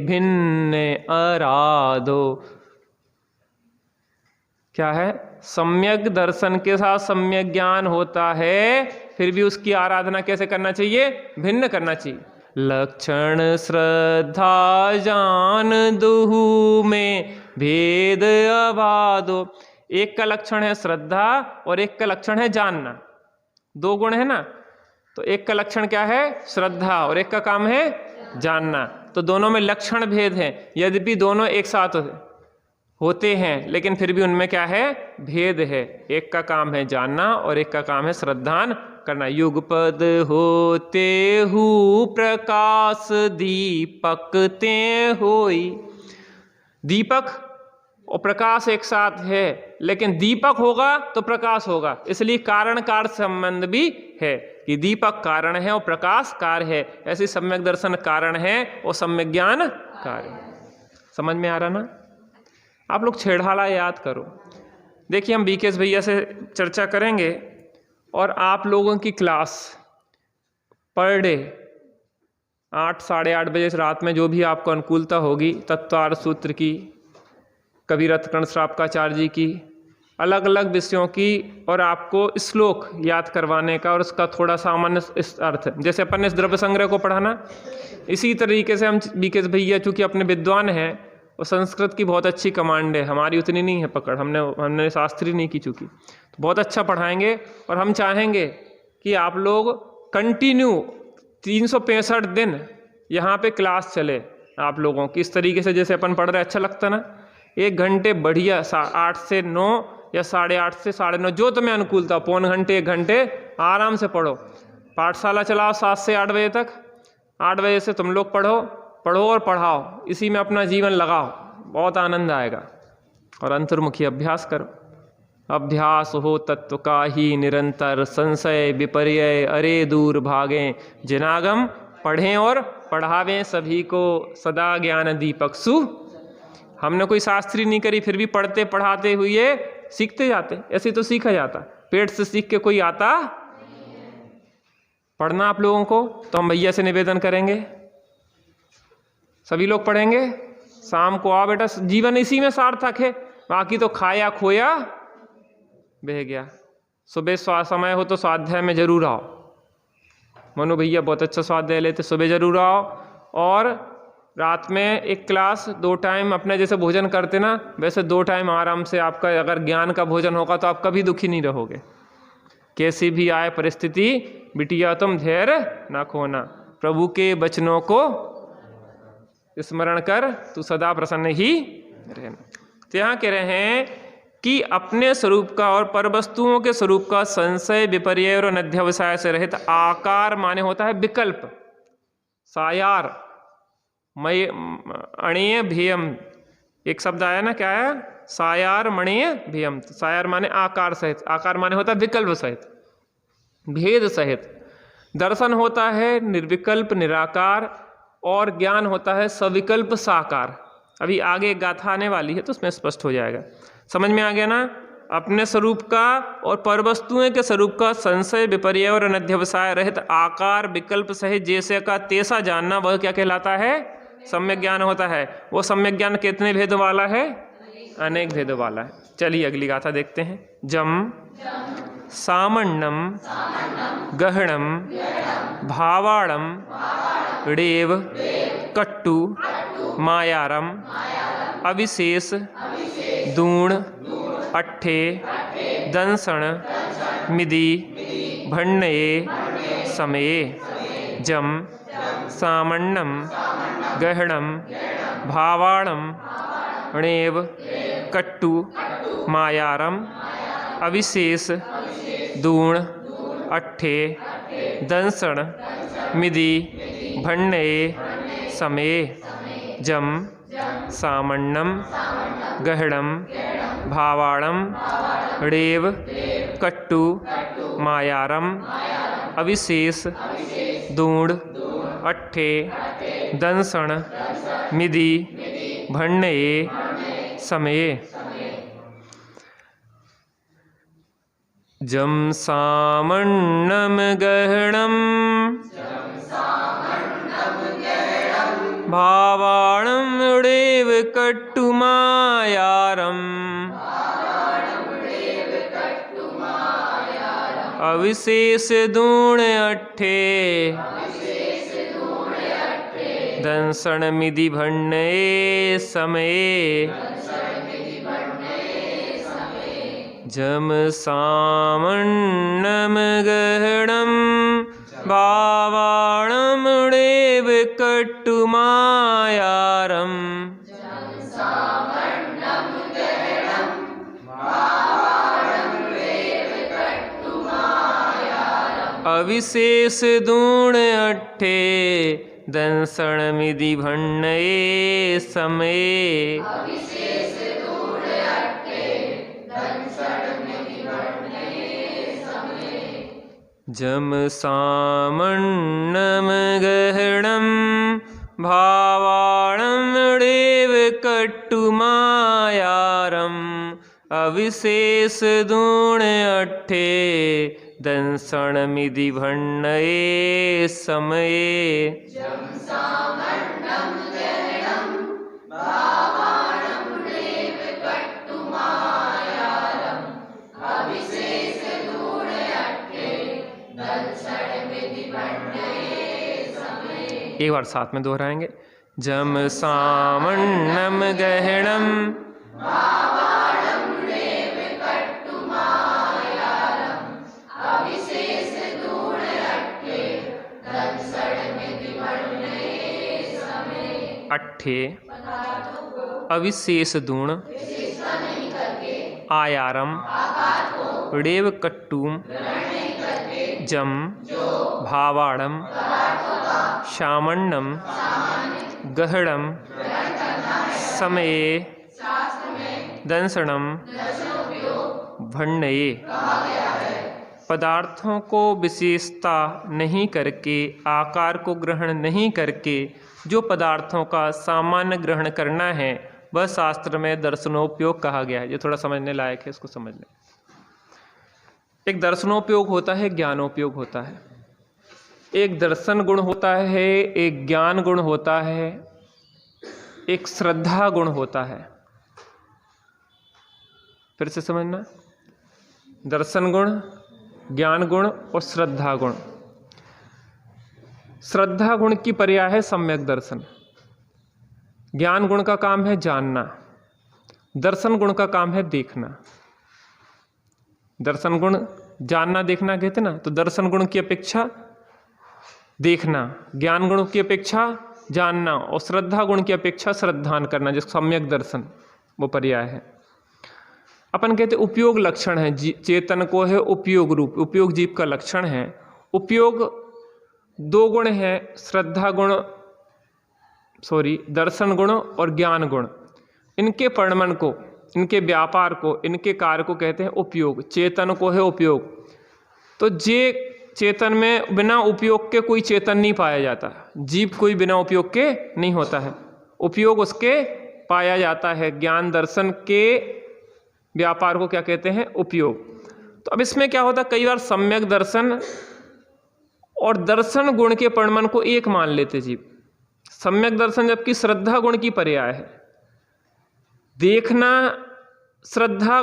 भिन्न आराधो। क्या है? सम्यक दर्शन के साथ सम्यक ज्ञान होता है, फिर भी उसकी आराधना कैसे करना चाहिए? भिन्न करना चाहिए। लक्षण श्रद्धा जान दुहु में भेद अबाधो। एक का लक्षण है श्रद्धा और एक का लक्षण है जानना। दो गुण है ना, तो एक का लक्षण क्या है? श्रद्धा, और एक का काम है जानना। तो दोनों में लक्षण भेद है, यद्यपि दोनों एक साथ होते हैं लेकिन फिर भी उनमें क्या है? भेद है। एक का काम है जानना और एक का काम है श्रद्धान करना। युगपद होते हु प्रकाश दीपक ते होई। दीपक और प्रकाश एक साथ है, लेकिन दीपक होगा तो प्रकाश होगा, इसलिए कारण कार्य संबंध भी है कि दीपक कारण है और प्रकाश कार्य है। ऐसे सम्यक दर्शन कारण है और सम्यक ज्ञान कार्य है। समझ में आ रहा ना? आप लोग छेड़हाला याद करो। देखिए, हम बीकेएस भैया से चर्चा करेंगे और आप लोगों की क्लास पर डे 8 साढ़े 8 बजे से रात में जो भी आपको अनुकूलता होगी, तत्वार्थ सूत्र की, कवि रत्नकर्ण श्रापकाचार्य जी की, अलग अलग विषयों की, और आपको श्लोक याद करवाने का और उसका थोड़ा सामान्य अर्थ, जैसे अपन ने इस द्रव्य संग्रह को पढ़ाना, इसी तरीके से हम बीकेएस भैया चूँकि अपने विद्वान हैं और संस्कृत की बहुत अच्छी कमांड है, हमारी उतनी नहीं है पकड़, हमने शास्त्री नहीं की चूँकि, तो बहुत अच्छा पढ़ाएंगे। और हम चाहेंगे कि आप लोग कंटिन्यू 365 दिन यहाँ पे क्लास चले आप लोगों की, इस तरीके से जैसे अपन पढ़ रहे, अच्छा लगता ना? 1 घंटे बढ़िया 8 से 9 या 8:30 से 9:30, जो तुम्हें अनुकूलता, पौन घंटे 1 घंटे आराम से पढ़ो। पाठशाला चलाओ 7 से 8 बजे तक, 8 बजे से तुम लोग पढ़ो और पढ़ाओ, इसी में अपना जीवन लगाओ, बहुत आनंद आएगा। और अंतर्मुखी अभ्यास करो। अभ्यास हो तत्व का ही निरंतर, संशय विपर्यय अरे दूर भागें, जिनागम पढ़ें और पढ़ावें सभी को, सदा ज्ञान दीपक सु। हमने कोई शास्त्री नहीं करी, फिर भी पढ़ते पढ़ाते हुए सीखते जाते। ऐसे तो सीखा जाता, पेट से सीख के कोई आता पढ़ना आप लोगों को। तो हम भैया से निवेदन करेंगे, सभी लोग पढ़ेंगे। शाम को आओ बेटा, जीवन इसी में सार्थक है, बाकी तो खाया खोया बह गया। सुबह समय हो तो स्वाध्याय में जरूर आओ। मनु भैया बहुत अच्छा स्वाध्याय लेते, सुबह जरूर आओ। और रात में एक क्लास, 2 टाइम अपने जैसे भोजन करते ना, वैसे 2 टाइम आराम से आपका अगर ज्ञान का भोजन होगा तो आप कभी दुखी नहीं रहोगे। कैसी भी आए परिस्थिति, बिटिया तुम धैर्य ना खोना, प्रभु के वचनों को स्मरण कर, तू सदा प्रसन्न ही रहना। तो यहाँ कह रहे हैं कि अपने स्वरूप का और पर वस्तुओं के स्वरूप का संशय विपर्यय और अनध्यवसाय से रहित आकार माने होता है विकल्प। सायार मय अणेय भेयम, एक शब्द आया ना, क्या है? सायार मणेय भेयम। तो सायार माने आकार सहित, आकार माने होता है विकल्प सहित, भेद सहित। दर्शन होता है निर्विकल्प निराकार, और ज्ञान होता है सविकल्प साकार। अभी आगे एक गाथा आने वाली है तो उसमें स्पष्ट हो जाएगा। समझ में आ गया ना? अपने स्वरूप का और परवस्तुएं के स्वरूप का संशय विपर्य और अनध्यवसाय रहित आकार विकल्प सहित जैसे का तैसा जानना, वह क्या कहलाता है? सम्यक ज्ञान होता है। वो सम्यक ज्ञान कितने भेदों वाला है? अनेक भेदों वाला है। चलिए अगली गाथा देखते हैं। जम सामण्णम गहणम भावाणम ड़ेव कट्टु मायारम अविशेष दूण अट्ठे दंसण मिदि भण्णये समये। जम सामण्णम गहणम भावाणम णेव कट्टु मायारम अविशेष दूण अट्ठे दंसण मिदि भण्णये समये। जम सामण्णम गहणम भावाणम ड़ेव कट्टु मायारम अविशेष दूण अट्ठे दंसण मिदि भण्णये समये। जम सामण्णम गहणम भावाणम ड़ेव कट्टु मायारम अविशेष दूण अट्ठे दंसण मिदि भण्णये समये। जम सामण्णम गहणम भावाणम ड़ेव कट्टु मायारम अविशेष दूण अट्ठे दंसण मिदि भण्णये समये। जम सामण्णम गहणम भावाणम ड़ेव कट्टु मायारम अविशेष दूण अट्ठे दंसण मिदि भण्णये समये। एक बार साथ में दोहराएंगे। जम सामण्णम गहणम अट्ठे अविशेष दूण आयारम ड़ेव कट्टु जम भावाणम सामण्णम गहणम समये दंसणम भण्णये। पदार्थों को विशेषता नहीं करके, आकार को ग्रहण नहीं करके जो पदार्थों का सामान्य ग्रहण करना है, वह शास्त्र में दर्शनोपयोग कहा गया है। ये थोड़ा समझने लायक है, इसको समझ लें। एक दर्शनोपयोग होता है, ज्ञानोपयोग होता है। एक दर्शन गुण होता है, एक ज्ञान गुण होता है, एक श्रद्धा गुण होता है। फिर से समझना, दर्शन गुण, ज्ञान गुण और श्रद्धा गुण। श्रद्धा गुण की पर्याय है सम्यक दर्शन। ज्ञान गुण का काम है जानना, दर्शन गुण का काम है देखना। दर्शन गुण जानना देखना कहते ना, तो दर्शन गुण की अपेक्षा देखना, ज्ञान गुण की अपेक्षा जानना और श्रद्धा गुण की अपेक्षा श्रद्धान करना, जिस सम्यक दर्शन वो पर्याय है। अपन कहते उपयोग लक्षण है, चेतन को है उपयोग रूप, उपयोग जीव का लक्षण है। उपयोग दो गुण है, श्रद्धा गुण दर्शन गुण और ज्ञान गुण। इनके परिणमन को, इनके व्यापार को, इनके कार्य को कहते हैं उपयोग। चेतन को है उपयोग। तो जे चेतन में बिना उपयोग के कोई चेतन नहीं पाया जाता, जीव कोई बिना उपयोग के नहीं होता है, उपयोग उसके पाया जाता है। ज्ञान दर्शन के व्यापार को क्या कहते हैं? उपयोग। तो अब इसमें क्या होता है, कई बार सम्यक दर्शन और दर्शन गुण के परिमाण को एक मान लेते जीव। सम्यक दर्शन जबकि श्रद्धा गुण की पर्याय है। देखना श्रद्धा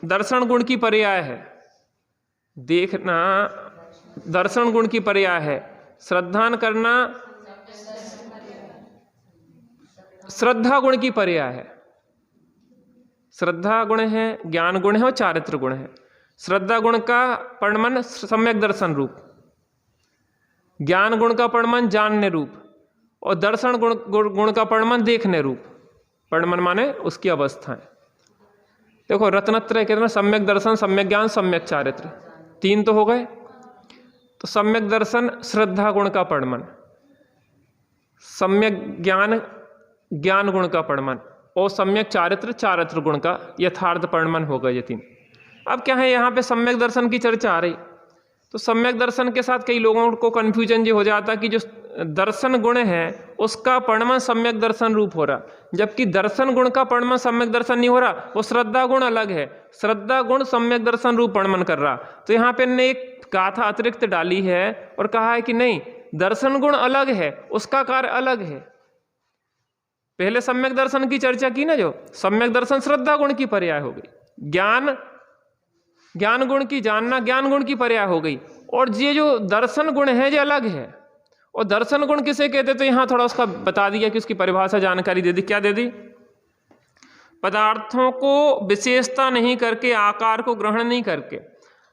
दर्शन गुण की पर्याय है, देखना दर्शन गुण की पर्याय है, श्रद्धान करना श्रद्धा गुण की पर्याय है। श्रद्धा गुण है, ज्ञान गुण है और चारित्र गुण है। श्रद्धा गुण का परिमाण सम्यक दर्शन रूप, ज्ञान गुण का परिमाण जानने रूप, और दर्शन गुण का परिमाण देखने रूप। परिमाण माने उसकी अवस्थाएं। देखो रत्नत्रय कहते हैं सम्यक दर्शन, सम्यक ज्ञान, सम्यक चारित्र, 3 तो हो गए। तो सम्यक दर्शन श्रद्धा गुण का परिमाण, सम्यक ज्ञान ज्ञान गुण का परिमाण, और सम्यक चारित्र चारित्र गुण का यथार्थ परिमाण होगा ये 3। अब क्या है, यहाँ पे सम्यक दर्शन की चर्चा आ रही, तो सम्यक दर्शन के साथ कई लोगों को कन्फ्यूजन ये हो जाता कि जो दर्शन गुण है उसका परिमाण सम्यक दर्शन रूप हो रहा, जबकि दर्शन गुण का परिमाण सम्यक दर्शन नहीं हो रहा, वो श्रद्धा गुण अलग है, श्रद्धा गुण सम्यक दर्शन रूप परिमाण कर रहा। तो यहाँ पे ने एक गाथा अतिरिक्त डाली है और कहा है कि नहीं, दर्शन गुण अलग है, उसका कार्य अलग है। पहले सम्यक दर्शन की चर्चा की ना, जो सम्यक दर्शन श्रद्धा गुण की पर्याय हो गई, ज्ञान गुण की जानना ज्ञान गुण की पर्याय हो गई, और ये जो दर्शन गुण है ये अलग है। और दर्शन गुण किसे कहते, तो यहाँ थोड़ा उसका बता दिया कि उसकी परिभाषा जानकारी दे दी। क्या दे दी? पदार्थों को विशेषता नहीं करके, आकार को ग्रहण नहीं करके।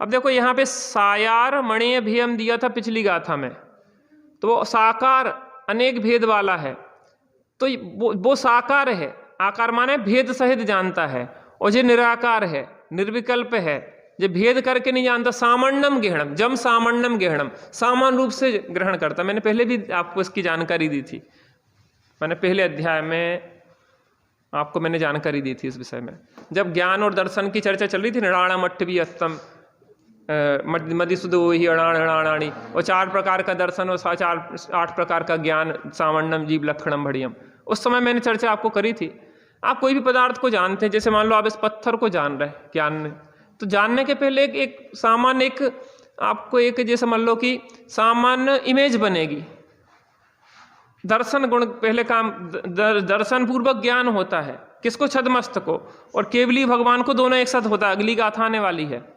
अब देखो यहाँ पे सायार मणेय भेयम दिया था पिछली गाथा में, तो साकार अनेक भेद वाला है, तो वो साकार है, आकार माने भेद सहित जानता है, और ये निराकार है, निर्विकल्प है, ये भेद करके नहीं जानता। सामान्यम गहणम, जम सामान्यम गहणम, सामान्य रूप से ग्रहण करता। मैंने पहले भी आपको इसकी जानकारी दी थी, मैंने पहले अध्याय में आपको मैंने जानकारी दी थी इस विषय में, जब ज्ञान और दर्शन की चर्चा चल रही थी। नृणाण मट्टवी अस्तम मदिसुदो ही अणाण अणाणी, और 4 प्रकार का दर्शन और 8 प्रकार का ज्ञान, सामान्यम जीव लक्षणम भड़ियम। उस समय मैंने चर्चा आपको करी थी। आप कोई भी पदार्थ को जानते हैं, जैसे मान लो आप इस पत्थर को जान रहे हैं ज्ञान में, तो जानने के पहले एक सामान्य आपको जैसे मान लो कि सामान्य इमेज बनेगी। दर्शन गुण पहले काम, दर्शन पूर्वक ज्ञान होता है किसको? छद्मस्त को, और केवली भगवान को, दोनों एक साथ होता है। अगली गाथा आने वाली है।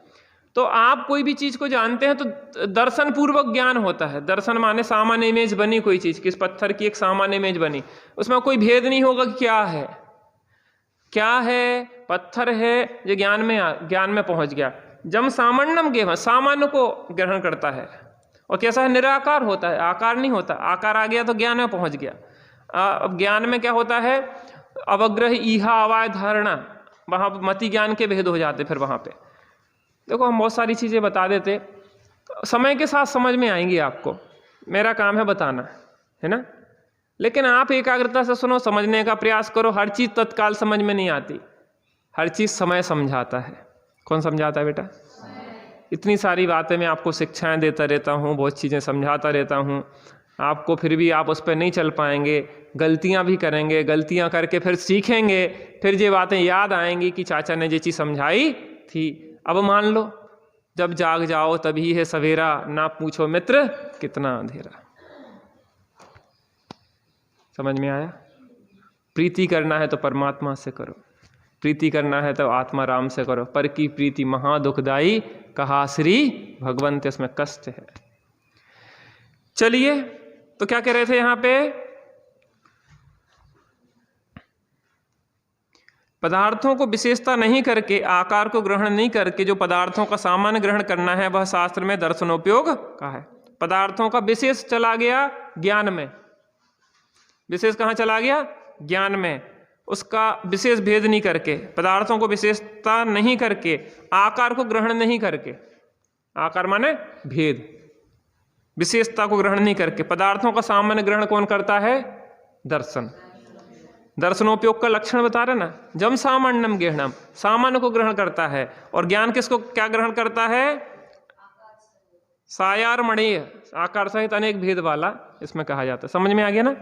तो आप कोई भी चीज को जानते हैं तो दर्शन पूर्वक ज्ञान होता है। दर्शन माने सामान्य इमेज बनी, कोई चीज किस पत्थर की एक सामान्य इमेज बनी, उसमें कोई भेद नहीं होगा कि क्या है, पत्थर है, ये ज्ञान में पहुंच गया। जब सामान्यम गेम, सामान्य को ग्रहण करता है, और कैसा है, निराकार होता है, आकार नहीं होता। आकार आ गया तो ज्ञान में पहुंच गया। अब ज्ञान में क्या होता है, अवग्रह ईहा अवाय धारणा, वहां मति ज्ञान के भेद हो जाते। फिर वहां पे देखो हम बहुत सारी चीजें बता देते, समय के साथ समझ में आएंगी आपको, मेरा काम है बताना, है ना। लेकिन आप एकाग्रता से सुनो, समझने का प्रयास करो। हर चीज तत्काल समझ में नहीं आती, हर चीज समय समझाता है। कौन समझाता है बेटा? इतनी सारी बातें मैं आपको शिक्षाएं देता रहता हूँ, बहुत चीज़ें समझाता रहता हूँ आपको, फिर भी आप उस पर नहीं चल पाएंगे, गलतियाँ भी करेंगे, गलतियाँ करके फिर सीखेंगे, फिर ये बातें याद आएंगी कि चाचा ने ये चीज़ समझाई थी। अब मान लो जब जाग जाओ तभी है सवेरा, ना पूछो मित्र कितना अंधेरा। समझ में आया? प्रीति करना है तो परमात्मा से करो, प्रीति करना है तो आत्मा राम से करो। पर की प्रीति महा दुखदाई, कहा श्री भगवंत, इसमें कष्ट है। चलिए, तो क्या कह रहे थे यहां पे? पदार्थों को विशेषता नहीं करके, आकार को ग्रहण नहीं करके जो पदार्थों का सामान्य ग्रहण करना है, वह शास्त्र में दर्शनोपयोग का है। पदार्थों का विशेष चला गया ज्ञान में, विशेष कहाँ चला गया? ज्ञान में। उसका विशेष भेद नहीं करके, पदार्थों को विशेषता नहीं करके, आकार को ग्रहण नहीं करके, आकार माने भेद, विशेषता को ग्रहण नहीं करके पदार्थों का सामान्य ग्रहण कौन करता है? दर्शन। दर्शनोपयोग का लक्षण बता रहे ना, जम सामान्यम गहणम, सामान्य को ग्रहण करता है, और ज्ञान किसको क्या ग्रहण करता है? सायार मणेय, आकार सहित अनेक भेद वाला, इसमें कहा जाता है। समझ में आ गया ना?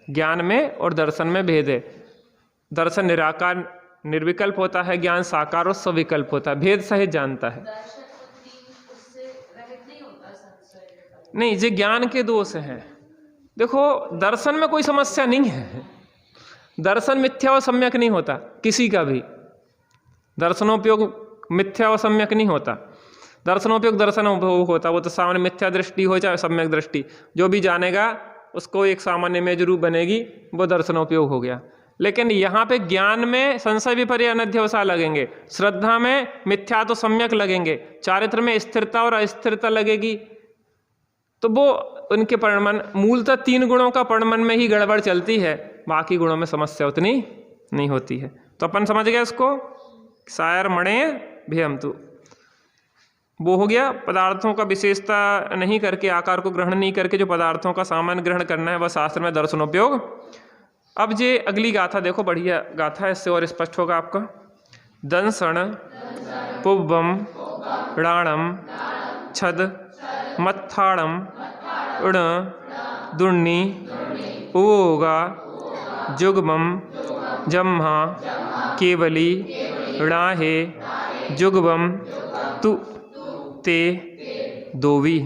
ज्ञान में और दर्शन में भेद है। दर्शन निराकार निर्विकल्प होता है, ज्ञान साकार और सविकल्प होता है, भेद सहित जानता है। नहीं, ये ज्ञान के दोष हैं। देखो दर्शन में कोई समस्या नहीं है, दर्शन मिथ्या और सम्यक नहीं होता किसी का भी, दर्शनोपयोग मिथ्या और सम्यक नहीं होता। दर्शनोपयोग दर्शनोपयोग होता, वो तो सामान्य मिथ्या दृष्टि हो चाहे सम्यक दृष्टि, जो भी जानेगा उसको एक सामान्य में रूप बनेगी, वो दर्शनोपयोग हो गया। लेकिन यहाँ पे ज्ञान में संशय विपर्य अनध्यवसाय लगेंगे, श्रद्धा में मिथ्या तो सम्यक लगेंगे, चारित्र में स्थिरता और अस्थिरता लगेगी, तो वो उनके परिणमन मूलतः 3 गुणों का परिणमन में ही गड़बड़ चलती है, बाकी गुणों में समस्या उतनी नहीं होती है। तो अपन समझ गए इसको, सायर मणे भेम तु, वो हो गया पदार्थों का विशेषता नहीं करके, आकार को ग्रहण नहीं करके जो पदार्थों का सामान्य ग्रहण करना है वह शास्त्र में दर्शनोपयोग। अब ये अगली गाथा देखो, बढ़िया गाथा है, इससे और स्पष्ट होगा आपका। दंसण पुब्बम राणम छद मत्थाड़म उण दुर्नि उगा जुग्मम जम्हा केवली णाहे जुग्बम तु ते दोवी।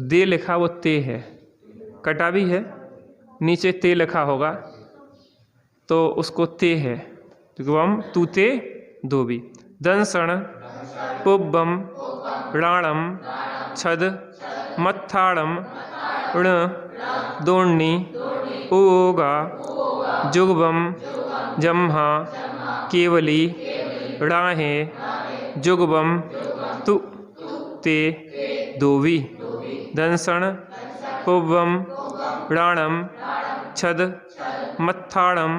दे लिखा वो ते है, कटा भी है, नीचे ते लिखा होगा तो उसको ते है, जुग्बम तु ते दोवी। दंसण पुब्बम राणम छद मत्थाड़म उण दोर्नि उगा जुग्बम जम्हा केवली णाहे जुग्बम तु ते दोवी। दंसण पुब्बम राणम छद मत्थाड़म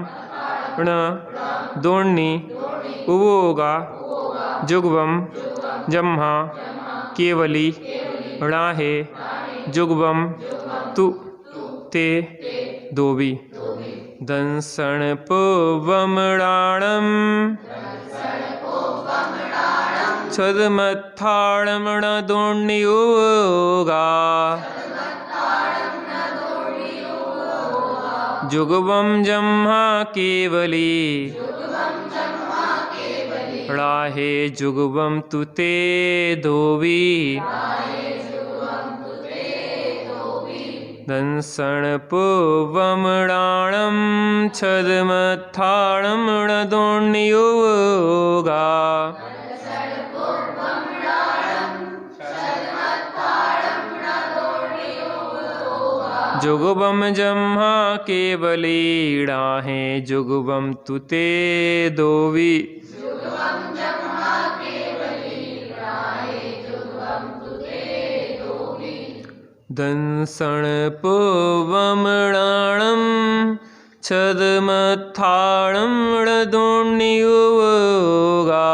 उण दोर्नि उगा जुग्बम जम्हा केवली णाहे जुग्बम तु ते दोवी। दंसण पुब्बम राणम छद मत्थाड़म उण दोर्नि उगा जुग्बम जम्हा केवली णाहे जुग्बम तु ते दोवी। दंसण पुब्बम राणम छद मत्थाड़म उण दोर्नि उगा जुग्बम जम्हा केवली णाहे जुग्बम तु ते दोवी। दंसण पुब्बम राणम छद मत्थाड़म उण दोर्नि उगा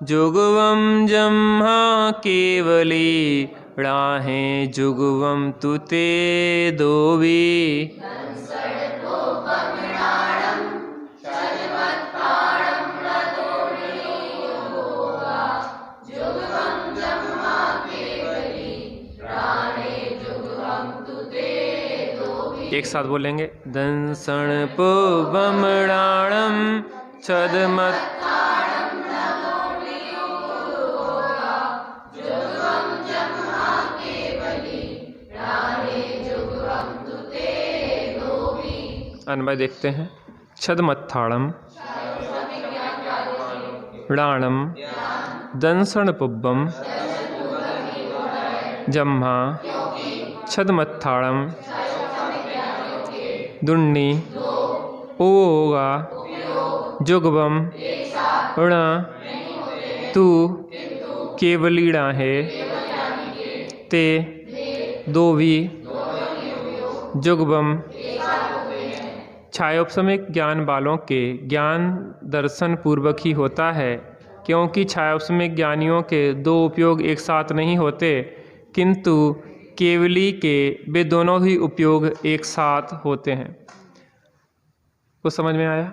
जुग्बम जम्हा केवली णाहे जुग्बम तु ते दोवी। एक साथ बोलेंगे। दंसण पुब्बम राणम छद मत्थाड़म अन्वय देखते हैं। छद मत्थाड़म राणम दंसण पुब्बम जम्हा छद मत्थाड़म दुर्नि उगा जुग्बम उण तु केवली णाहे ते दोवी। जुग्बम छायोपसमिक ज्ञान वालों के ज्ञान दर्शन पूर्वक ही होता है, क्योंकि छायोपसमिक ज्ञानियों के 2 उपयोग एक साथ नहीं होते, किंतु केवली के वे दोनों ही उपयोग एक साथ होते हैं। कुछ समझ में आया?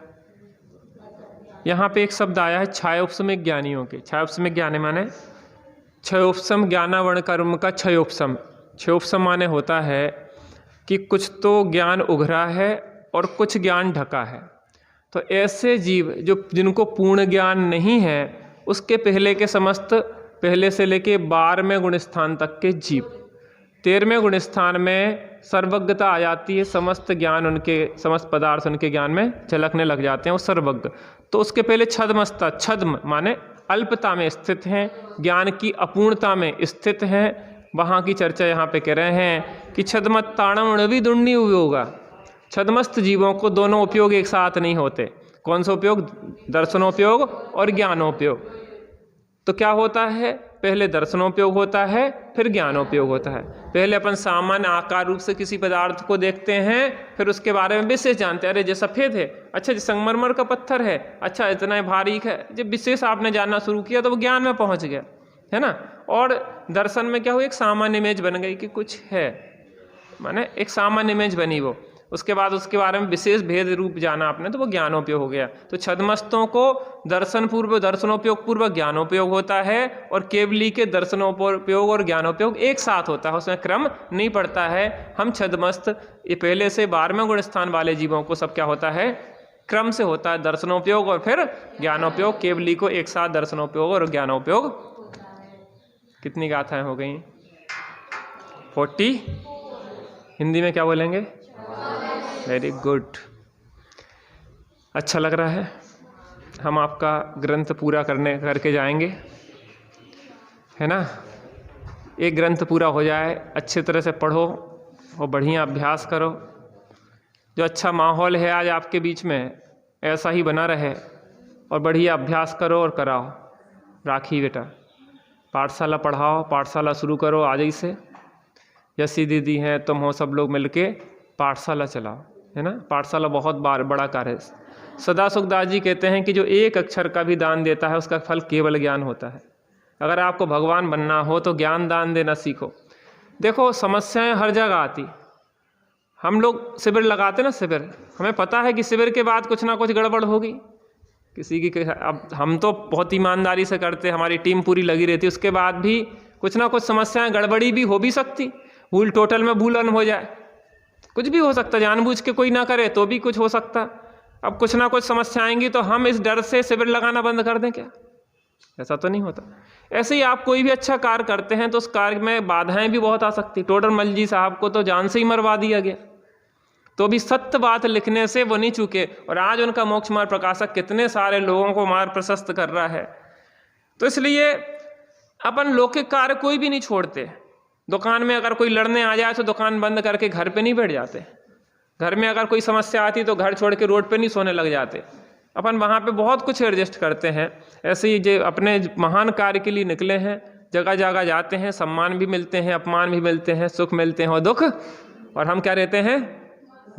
यहाँ पे एक शब्द आया है छायोपसमिक ज्ञानियों के। छायोपसमिक ज्ञानी माने क्षयोपसम ज्ञानावर्ण कर्म का क्षयोपसम। क्षयोपसम माने होता है कि कुछ तो ज्ञान उभरा है और कुछ ज्ञान ढका है। तो ऐसे जीव जो जिनको पूर्ण ज्ञान नहीं है, उसके पहले के समस्त, पहले से लेके 12वें गुण स्थान तक के जीव, 13वें गुण स्थान में सर्वज्ञता आ जाती है, समस्त ज्ञान उनके, समस्त पदार्थ उनके ज्ञान में झलकने लग जाते हैं, वो सर्वज्ञ। तो उसके पहले छद्मस्ता, छद्म माने अल्पता में स्थित हैं, ज्ञान की अपूर्णता में स्थित हैं। वहाँ की चर्चा यहाँ पे कह रहे हैं कि छद्मत्ताणम विदुण्णी उपयोगा, छद्मस्त जीवों को दोनों उपयोग एक साथ नहीं होते। कौन सा उपयोग? दर्शनोपयोग और ज्ञानोपयोग। तो क्या होता है? पहले दर्शनोपयोग होता है, फिर ज्ञानोपयोग होता है। पहले अपन सामान्य आकार रूप से किसी पदार्थ को देखते हैं, फिर उसके बारे में विशेष जानते हैं। अरे ये सफ़ेद है, अच्छा ये संगमरमर का पत्थर है, अच्छा इतना बारीक है। जब विशेष आपने जानना शुरू किया तो वो ज्ञान में पहुंच गया, है ना। और दर्शन में क्या हुआ? एक सामान्य इमेज बन गई कि कुछ है, माने एक सामान्य इमेज बनी वो। उसके बाद उसके बारे में विशेष भेद रूप जाना आपने, तो वो ज्ञानोपयोग हो गया। तो छद्मस्तों को दर्शन पूर्व, दर्शनोपयोग पूर्व ज्ञानोपयोग होता है, और केवली के दर्शनोपयोग और ज्ञानोपयोग एक साथ होता है, उसमें क्रम नहीं पड़ता है। हम छद्मस्त, ये पहले से 12वें गुण स्थान वाले जीवों को सब क्या होता है? क्रम से होता है, दर्शनोपयोग और फिर ज्ञानोपयोग। केवली को एक साथ दर्शनोपयोग और ज्ञानोपयोग। कितनी गाथाएं हो गई? 40। हिंदी में क्या बोलेंगे? वेरी गुड, अच्छा लग रहा है। हम आपका ग्रंथ पूरा करके जाएंगे, है ना। एक ग्रंथ पूरा हो जाए, अच्छे तरह से पढ़ो और बढ़िया अभ्यास करो। जो अच्छा माहौल है आज आपके बीच में, ऐसा ही बना रहे, और बढ़िया अभ्यास करो और कराओ। राखी बेटा, पाठशाला पढ़ाओ, पाठशाला शुरू करो आज ही से। यसी दीदी हैं, तुम हो, सब लोग मिलके पाठशाला चलाओ, है ना। पाठशाला बहुत बड़ा कार्य है। सदा सुखदास जी कहते हैं कि जो एक अक्षर का भी दान देता है, उसका फल केवल ज्ञान होता है। अगर आपको भगवान बनना हो तो ज्ञान दान देना सीखो। देखो, समस्याएं हर जगह आती। हम लोग शिविर लगाते ना, शिविर, हमें पता है कि शिविर के बाद कुछ ना कुछ गड़बड़ होगी किसी की। अब हम तो बहुत ईमानदारी से करते, हमारी टीम पूरी लगी रहती, उसके बाद भी कुछ ना कुछ समस्याएं, गड़बड़ी भी हो भी सकती। भूल, टोटल में भूलन हो जाए, कुछ भी हो सकता। जानबूझ के कोई ना करे तो भी कुछ हो सकता। अब कुछ ना कुछ समस्या आएंगी तो हम इस डर से शिविर लगाना बंद कर दें क्या? ऐसा तो नहीं होता। ऐसे ही आप कोई भी अच्छा कार्य करते हैं तो उस कार्य में बाधाएं भी बहुत आ सकती। टोडरमल जी साहब को तो जान से ही मरवा दिया गया, तो भी सत्य बात लिखने से वो नहीं चूके, और आज उनका मोक्ष मार्ग प्रकाशक कितने सारे लोगों को मार्ग प्रशस्त कर रहा है। तो इसलिए अपन लौकिक कार्य कोई भी नहीं छोड़ते। दुकान में अगर कोई लड़ने आ जाए तो दुकान बंद करके घर पे नहीं बैठ जाते। घर में अगर कोई समस्या आती तो घर छोड़ के रोड पे नहीं सोने लग जाते। अपन वहाँ पे बहुत कुछ एडजस्ट करते हैं। ऐसे ही जो अपने महान कार्य के लिए निकले हैं, जगह जगह जाते हैं, सम्मान भी मिलते हैं, अपमान भी मिलते हैं, सुख मिलते हैं और दुख, और हम क्या रहते हैं?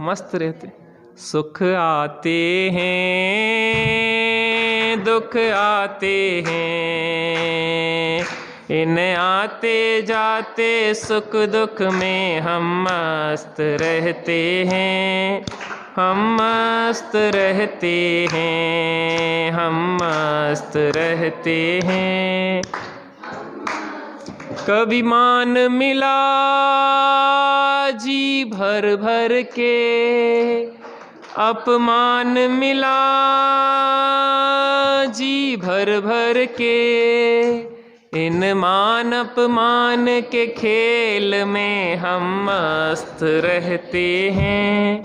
मस्त रहते। सुख आते हैं, दुख आते हैं, इन आते जाते सुख दुख में हम मस्त रहते हैं, हम मस्त रहते हैं, हम मस्त रहते हैं। कभी मान मिला जी भर भर के, अपमान मिला जी भर भर के, इन मान अपमान के खेल में हम मस्त रहते हैं,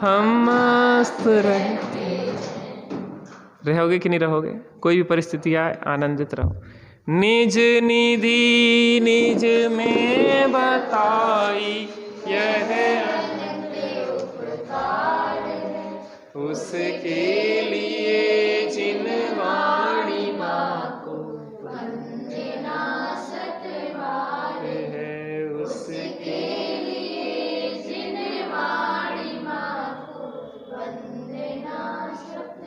हम मस्त रहते हैं। रहोगे कि नहीं रहोगे? कोई भी परिस्थिति आए, आनंदित रहो। निज निधि निज में बताई, यह उसके लिए जिन वाणी माँ को वंदना सतवार है, उसके लिए जिन वाणी माँ को वंदना सतवार।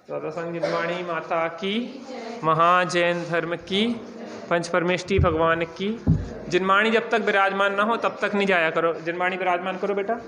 सत्संग वाणी माता की, महाजैन धर्म की पंच परमेष्टि भगवान की। जिनवाणी जब तक विराजमान ना हो तब तक नहीं जाया करो। जिनवाणी विराजमान करो बेटा।